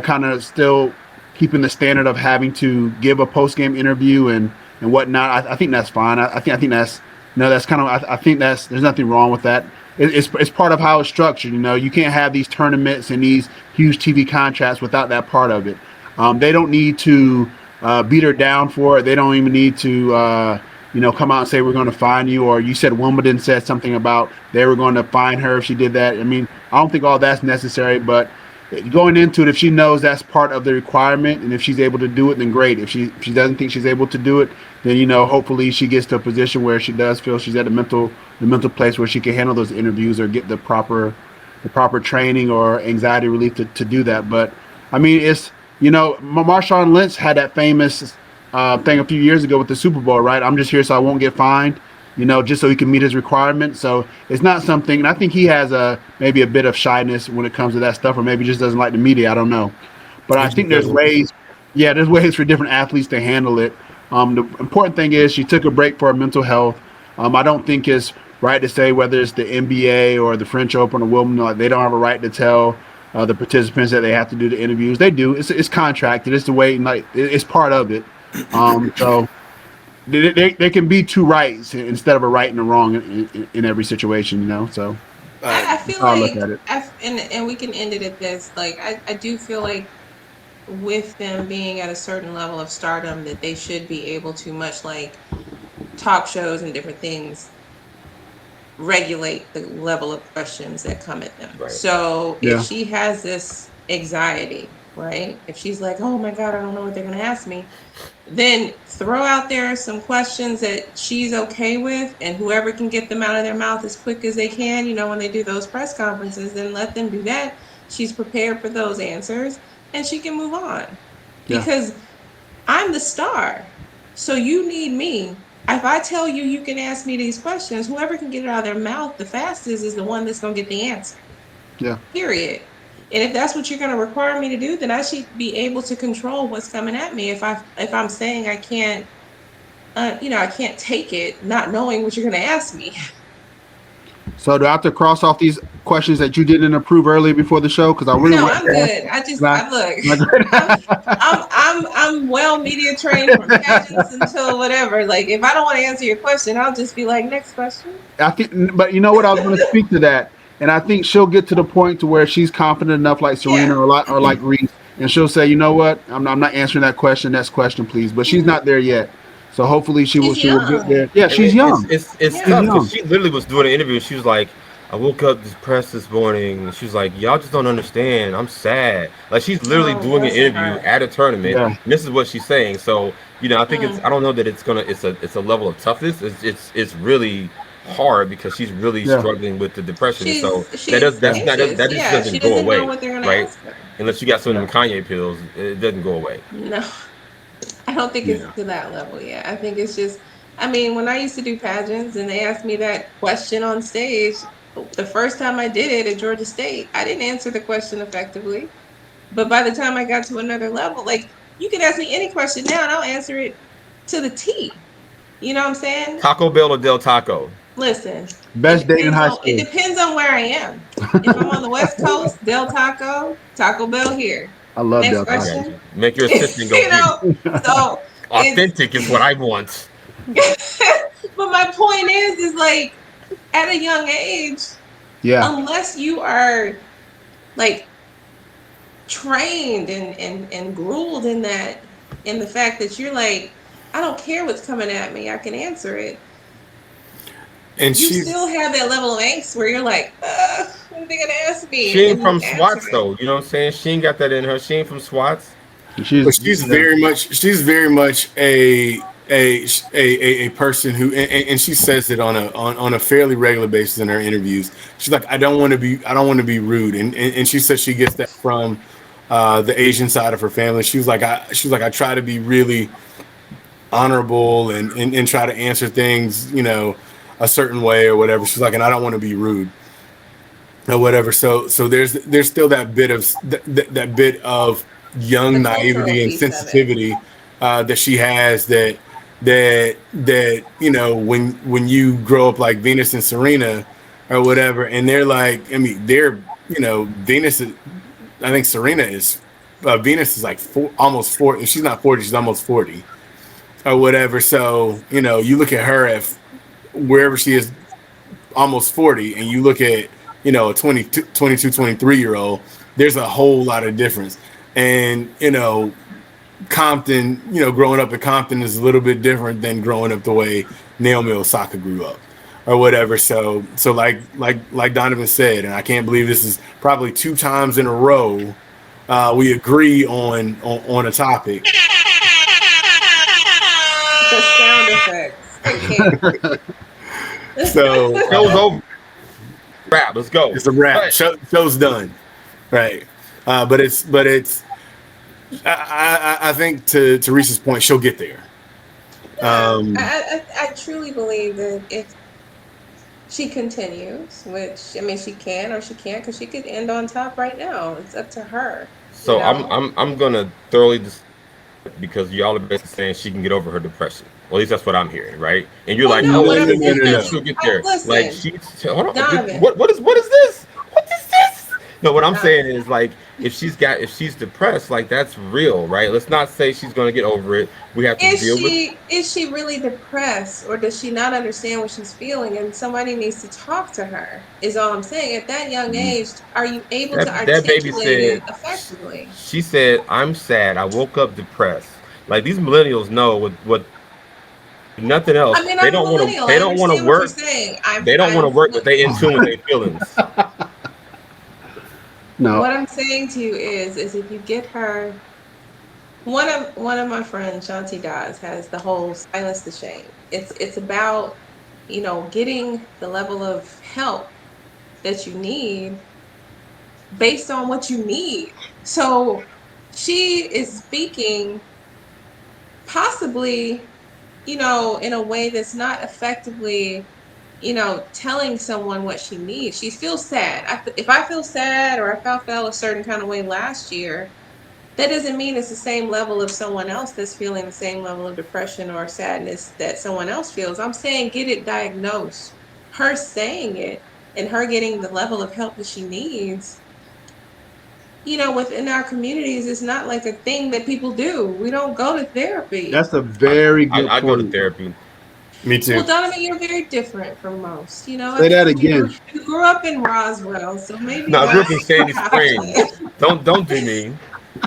kind of still keeping the standard of having to give a post game interview and whatnot. I think that's fine. I think that's that's kind of I think that's there's nothing wrong with that. It's part of how it's structured. You can't have these tournaments and these huge TV contracts without that part of it. They don't need to beat her down for it. They don't even need to come out and say we're going to fine you. Or you said Wimbledon said something about they were going to fine her if she did that. I mean, I don't think all that's necessary, but going into it, if she knows that's part of the requirement and if she's able to do it, then great. If she doesn't think she's able to do it, then hopefully she gets to a position where she does feel she's at the mental place where she can handle those interviews or get the proper training or anxiety relief to do that. But I mean, it's Marshawn Lynch had that famous thing a few years ago with the Super Bowl, right? I'm just here so I won't get fined, just so he can meet his requirements. So it's not something, and I think he has maybe a bit of shyness when it comes to that stuff, or maybe just doesn't like the media. I don't know, but I think there's ways. Yeah, there's ways for different athletes to handle it. The important thing is she took a break for her mental health. I don't think it's right to say whether it's the NBA or the French Open or Wimbledon, like they don't have a right to tell the participants that they have to do the interviews. They do. It's contracted. It's the way, like it's part of it. So they can be two rights instead of a right and a wrong in every situation. So I that's feel how I look like, at it. and we can end it at this. Like, I do feel like with them being at a certain level of stardom, that they should be able to, much like talk shows and different things, regulate the level of questions that come at them. Right. So if Yeah. she has this anxiety, right? If she's like, oh my God, I don't know what they're going to ask me, then throw out there some questions that she's okay with, and whoever can get them out of their mouth as quick as they can, when they do those press conferences, then let them do that. She's prepared for those answers and she can move on, Yeah. because I'm the star. So you need me. If I tell you you can ask me these questions, whoever can get it out of their mouth the fastest is the one that's going to get the answer. Yeah. Period. And if that's what you're going to require me to do, then I should be able to control what's coming at me. If I'm saying I can't, I can't take it, not knowing what you're going to ask me. So do I have to cross off these questions that you didn't approve earlier before the show? Because I really No, want I'm to good. I look. ask. I'm well media trained from pageants until whatever. Like, if I don't want to answer your question, I'll just be like, next question. I think, but you know what? I was going to speak to that, and I think she'll get to the point to where she's confident enough, like Serena Yeah. or like Reece, and she'll say, you know what? I'm not answering that question. Next question, please. But she's not there yet. So hopefully she will. She's She will get young. there. Yeah, And she's young. it's Yeah. She's tough young. because she literally was doing an interview and she was like, I woke up depressed this morning. And she was like, y'all just don't understand. I'm sad. Like she's literally Oh, doing an bless her interview heart. at a tournament. Yeah. And this is what she's saying. So, I think Mm. I don't know that it's a level of toughness. It's really hard because she's really Yeah. struggling with the depression. And so She's that's not, anxious. that just Yeah, she doesn't go doesn't know away, what they're gonna right? ask her. Unless you got some of Yeah. them Kanye pills, it doesn't go away. No, I don't think it's Yeah. to that level yet. I think it's just, I mean, when I used to do pageants and they asked me that question on stage, the first time I did it at Georgia State, I didn't answer the question effectively. But by the time I got to another level, like, you can ask me any question now and I'll answer it to the T. You know what I'm saying? Taco Bell or Del Taco? Listen, Best date in high it school. depends on where I am. If I'm on the West Coast, Del Taco, Taco Bell here. I love Next Del I Taco. got question. you. Make your assistant go get it. So it's Authentic is what I want. but my point is like, at a young age, Yeah. unless you are like trained and groomed in that, in the fact that you're like, I don't care what's coming at me, I can answer it. And You she's still have that level of angst where you're like, what are they gonna ask me? She ain't And you from answer Swats it. though. You know what I'm saying? She ain't got that in her. She ain't from Swats. She's But she's very much a person who, and she says it on a fairly regular basis in her interviews. She's like, I don't want to be rude, and she says she gets that from the Asian side of her family. I try to be really honorable and try to answer things, a certain way or whatever. She's like, and I don't want to be rude or whatever. So there's still that bit of that bit of young The cultural naivety and piece of it. sensitivity that she has that when you grow up like Venus and Serena or whatever, and they're like, I mean, they're Venus is, I think Serena is Venus is like almost 40. She's not 40, she's almost 40 or whatever. So you look at her at wherever she is, almost 40, and you look at a 22, 23-year-old, there's a whole lot of difference. And Compton, growing up in Compton is a little bit different than growing up the way Naomi Osaka grew up or whatever. So like Donovan said, and I can't believe this is probably 2 times in a row we agree on a topic. The sound effects. I can't. So Show's over. Wrap. Let's go. it's a wrap. Right. Show's done, right? But it's. I think to Reese's point, she'll get there. I truly believe that if she continues, which I mean she can or she can't, because she could end on top right now. It's up to her. So You know? I'm gonna thoroughly because y'all are basically saying she can get over her depression. Well, at least that's what I'm hearing, right? And you're Well, like, no, no, what I'm she'll get saying there. is, She'll get there. listen, Like she's hold on. Donovan. What is this? What is this? No, what I'm Donovan. saying is like if she's depressed, like that's real, right? Let's not say she's gonna get over it. We have to deal with. Is she really depressed, or does she not understand what she's feeling? And somebody needs to talk to her. Is all I'm saying. At that young age, are you able to That baby articulate it said. effectively? She said, "I'm sad. I woke up depressed." Like these millennials know what nothing else. I mean, They I'm a don't want to. millennial. They I don't want to understand what you're work. saying. They don't want to work, but they in tune with their feelings. no. What I'm saying to you is if you get her, one of my friends, Shanti Das, has the whole silence the shame. It's about getting the level of help that you need based on what you need. So she is speaking possibly, in a way that's not effectively, telling someone what she needs. She feels sad. If I feel sad or if I felt a certain kind of way last year, that doesn't mean it's the same level of someone else that's feeling the same level of depression or sadness that someone else feels. I'm saying get it diagnosed. Her saying it and her getting the level of help that she needs, within our communities, it's not like a thing that people do. We don't go to therapy. That's a very good I go to point. therapy. Me too. Well, Donovan, you're very different from most. I Say that think again. You grew up in Roswell, so maybe No, I grew up in that's Sandy perhaps Springs. it. Don't do me.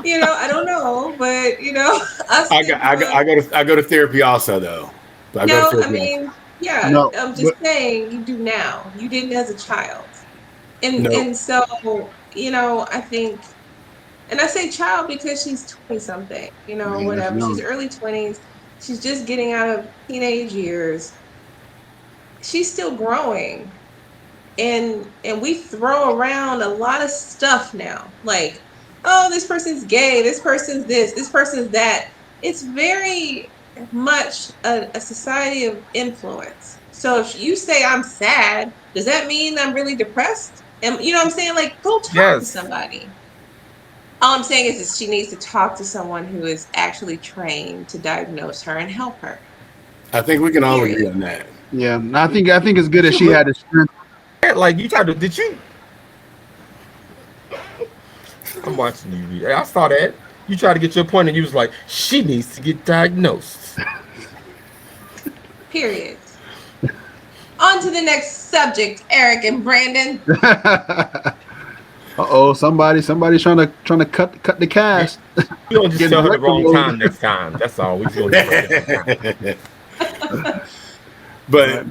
I don't know, but us I go to therapy also though. I go to I therapy. mean, yeah, No, I'm just saying you do now. You didn't as a child. No. And so, I think, and I say child because she's 20 something, that's whatever. young. She's early 20s. She's just getting out of teenage years. She's still growing. And we throw around a lot of stuff now. Like, oh, this person's gay, this person's this person's that. It's very much a society of influence. So if you say I'm sad, does that mean I'm really depressed? And you know what I'm saying? Like, go talk to Yes. somebody. All I'm saying is that she needs to talk to someone who is actually trained to diagnose her and help her. I think we can all agree Period. on that. Yeah, and I think it's good that she had the strength. Like you tried to. Did you? I'm watching you. I saw that. You tried to get your point, and you was like, she needs to get diagnosed. Period. On to the next subject, Eric and Brandon. Uh-oh, somebody's trying to cut the cast. You don't just Get tell her the wrong directed. time next time. That's all. We feel different. But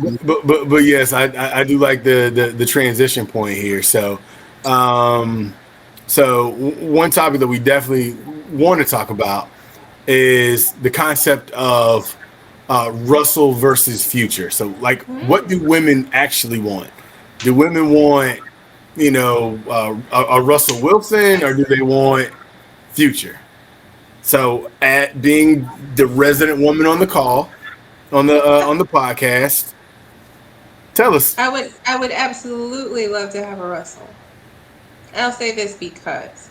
yes, I do like the transition point here. So one topic that we definitely want to talk about is the concept of Russell versus Future. So, like, what do women actually want? Do women want, a Russell Wilson, or do they want Future? So, at being the resident woman on the call, on the podcast, tell us. I would absolutely love to have a Russell. I'll say this because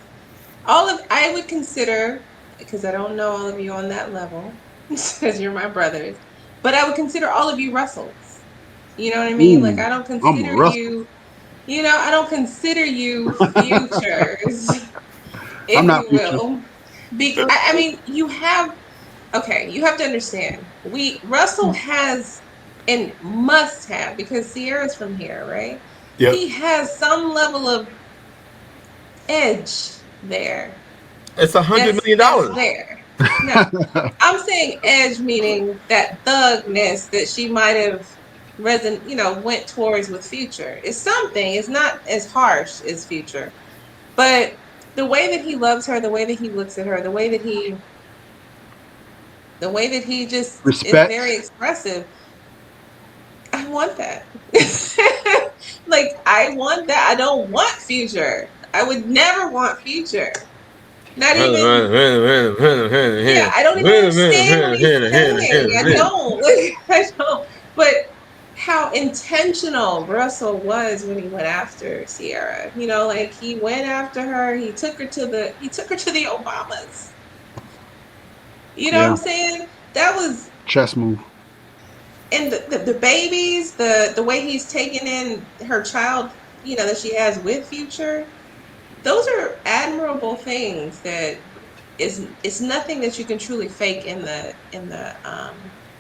I would consider, because I don't know all of you on that level, because you're my brothers, but I would consider all of you Russells. You know what I mean? Like, Ooh, I don't I'm a consider Russell. you, I don't consider you futures, I'm if not you Future. will. I mean, you have to understand. Russell has and must have, because Sierra's from here, right? Yep. He has some level of edge there. It's $100 That's million. there. No, I'm saying edge meaning that thugness that she might have went towards with Future. It's something. It's not as harsh as Future, but the way that he loves her, the way that he looks at her, the way that he just is Respect. very expressive. I want that. Like, I want that. I don't want Future. I would never want Future. Not even. Yeah, I don't even understand what he's saying. I don't. Like, I don't. But how intentional Russell was when he went after Sierra. Like, he went after her. He took her to the Obamas. You know what I'm saying? That was Chess move. And the babies, the way he's taking in her child, that she has with Future. Those are admirable things that it's nothing that you can truly fake in the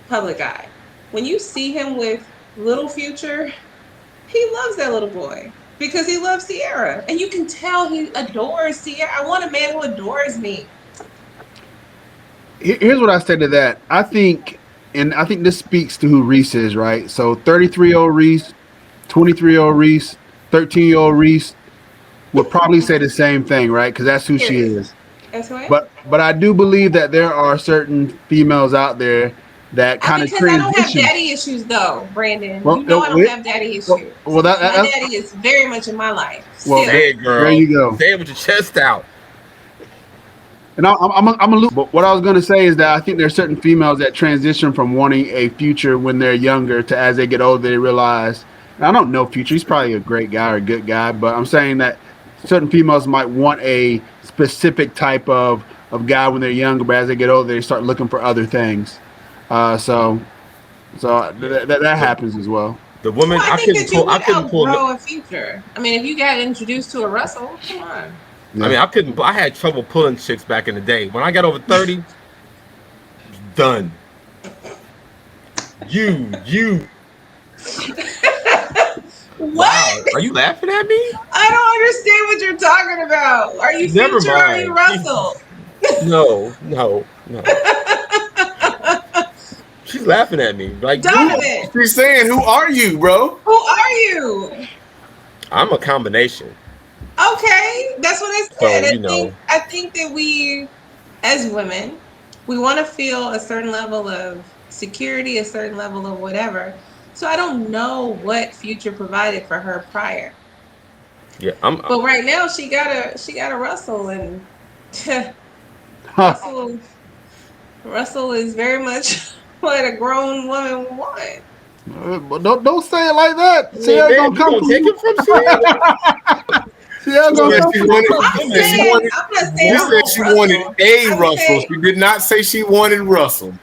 public eye. When you see him with little Future, he loves that little boy because he loves Sierra, and you can tell he adores Sierra. I want a man who adores me. Here's what I say to that. I think this speaks to who Reece is, right? So 33-year-old Reece, 23-year-old Reece, 13-year-old Reece would probably say the same thing, right? Because that's who she is. That's right. But I do believe that there are certain females out there that kind of because I don't have transition. daddy issues, though, Brandon. Well, I don't have daddy issues. Well, my daddy is very much in my life. Well, say it, girl. There you go. Say it with your chest out. And I'm a loop. But what I was going to say is that I think there are certain females that transition from wanting a Future when they're younger to as they get older, they realize. And I don't know Future. He's probably a great guy or a good guy, but I'm saying that certain females might want a specific type of guy when they're younger, but as they get older, they start looking for other things. So that happens as well. The woman, I think that you would outgrow a Future. I mean, if you got introduced to a Russell, come on. Yeah. I mean, I had trouble pulling chicks back in the day. When I got over 30, done. You. What? Wow. Are you laughing at me? I don't understand what you're talking about. Are you Never Future or are mind. you Russell? No. She's laughing at me. Like, Donnovant. She's saying, "Who are you, bro? Who are you?" I'm a combination. Okay, that's what I said. So, I think that we, as women, we want to feel a certain level of security, a certain level of whatever. So I don't know what Future provided for her prior. Yeah, but right now she got a Russell, and Russell is very much what a grown woman would want. Don't say it like that. Sierra gonna come take it from Sierra. She said she wanted a Russell. She did not say she wanted Russell.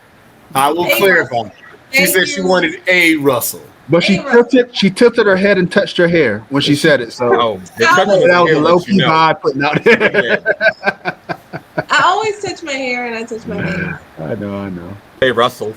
I will clarify. She said she wanted a Russell. But she tilted her head and touched her hair when she said it. So that was a low-key vibe putting out there. I always touch my hair and I touch my head. I know. Hey, Russell.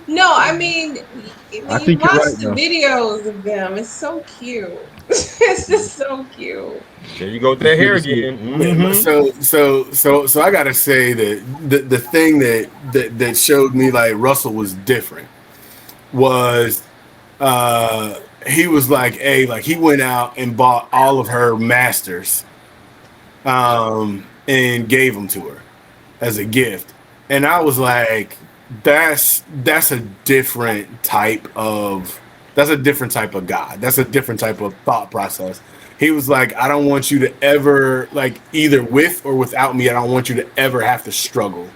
No, I mean, when you watch the videos of them, it's so cute. It's just so cute. There you go with that hair again. Mm-hmm. So I gotta say that the thing that showed me like Russell was different was he was like he went out and bought all of her masters and gave them to her as a gift. And I was like, that's a different type of God. That's a different type of thought process. He was like, I don't want you to ever, like, either with or without me, I don't want you to ever have to struggle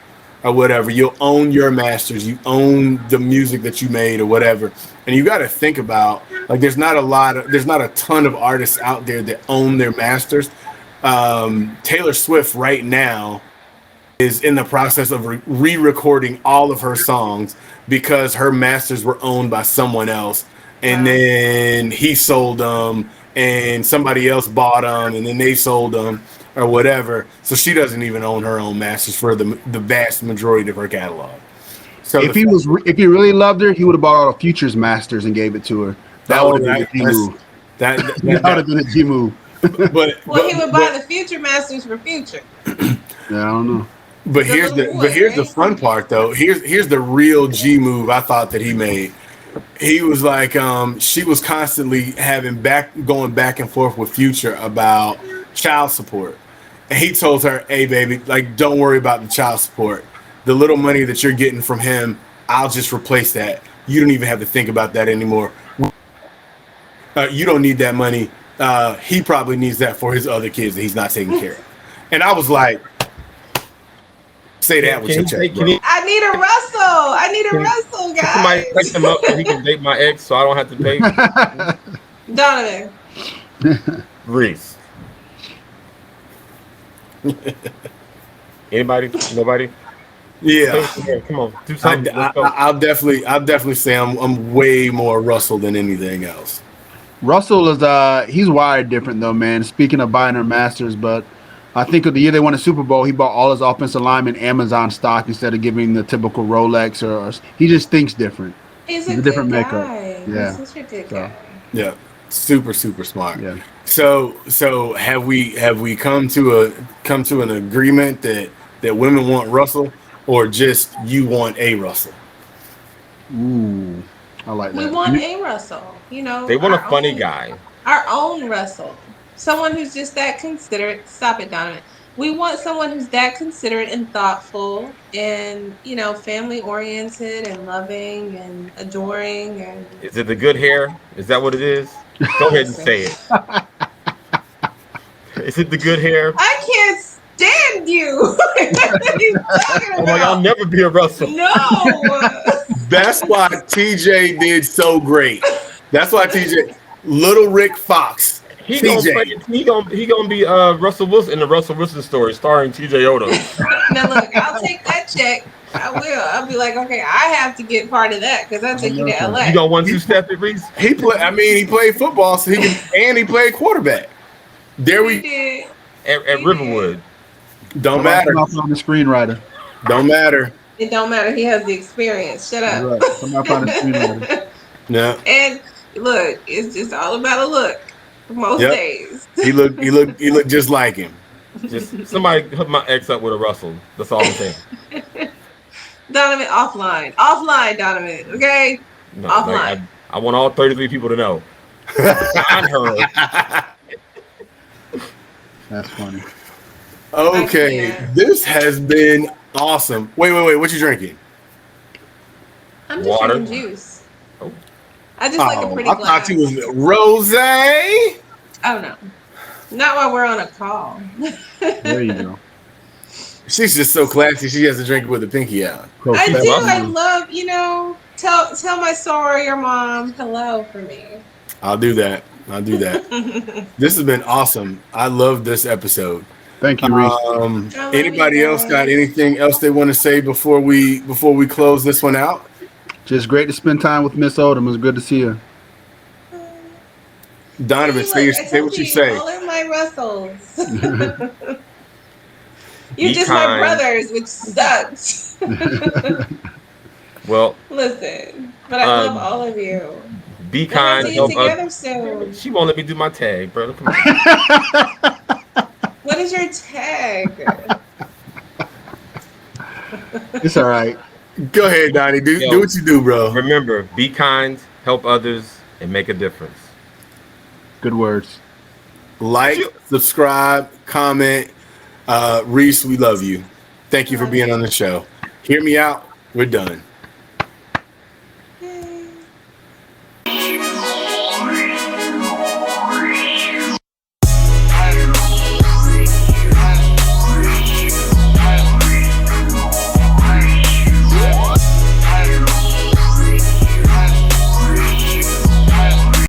or whatever. You'll own your masters, you own the music that you made or whatever. And you got to think about, like, there's not a ton of artists out there that own their masters. Taylor Swift right now is in the process of re-recording all of her songs because her masters were owned by someone else, and then he sold them, and somebody else bought them, and then they sold them or whatever. So she doesn't even own her own masters for the vast majority of her catalog. So if he really loved her, he would have bought all the Futures masters and gave it to her. That would have been a G move. That would have been a G move. But he would buy the Future masters for Future. Yeah, I don't know. But here's the fun part though. Here's the real G move I thought that he made. He was like, she was constantly going back and forth with Future about child support. And he told her, hey baby, like, don't worry about the child support. The little money that you're getting from him, I'll just replace that. You don't even have to think about that anymore. You don't need that money. He probably needs that for his other kids that he's not taking care of. And I was like, say that with your chest, bro. I need a Russell, guys. Somebody text him up so he can date my ex, so I don't have to pay. Donovan. Reece. Anybody? Nobody? Yeah. Come on, do something. I'll definitely say I'm way more Russell than anything else. Russell is he's wired different though, man. Speaking of buying her masters, but I think the year they won the Super Bowl, he bought all his offensive linemen Amazon stock instead of giving the typical Rolex or he just thinks different. He's a different good makeup. guy. Yeah. He's such a good guy. Yeah. Super smart. Yeah. So have we come to an agreement that women want Russell, or just you want a Russell? Ooh, I like that. We want a Russell. You know, they want a funny guy. Our own Russell. Someone who's just that considerate. Stop it, Donovan. We want someone who's that considerate and thoughtful and, you know, family oriented and loving and adoring. And is it the good hair? Is that what it is? Go ahead and say it. Is it the good hair? I can't stand you. What are you talking about? Oh my God, I'll never be a Russell. No. That's why TJ did so great. That's why TJ, Little Rick Fox. He gonna be Russell Wilson in the Russell Wilson story, starring TJ Odum. Now look, I'll take that check. I will. I'll be like, okay, I have to get part of that because I took you to LA. You gonna 1-2 it, Reece? He played football, so he played quarterback. There we did. At Riverwood. Don't matter. Come out on the screenwriter. Don't matter. It don't matter. He has the experience. Shut up. Right. Come out on the screenwriter. No. And look, it's just all about a look. Most days. He looked just like him. Just somebody hook my ex up with a Russell. That's all I'm saying. Donovan, offline, Donovan. Okay, No, offline. Like, I want all 33 people to know. I heard. That's funny. Okay, this has been awesome. Wait. What you drinking? I'm just Water. drinking juice. Oh. I just like a pretty I glass. thought you was rosé. Oh no, not while we're on a call. There you go. She's just so classy. She has to drink it with the pinky out. I do. I love, tell my sorry or mom hello for me. I'll do that. This has been awesome. I love this episode. Thank you, Reece. Anybody else got anything else they want to say before we close this one out? Just great to spend time with Miss Odom. It was good to see her. Donovan, say what you say. All of my Russells. You're Be just kind. my brothers, which sucks. Well, listen, but I love all of you. Be kind. We'll see you together soon. She won't let me do my tag, brother. Come on. What is your tag? It's all right. Go ahead, Donnie. Do what you do, bro. Remember, be kind, help others, and make a difference. Good words. Like, subscribe, comment, Reese, we love you. Thank I you for love being you. on the show. Hear me out. We're done.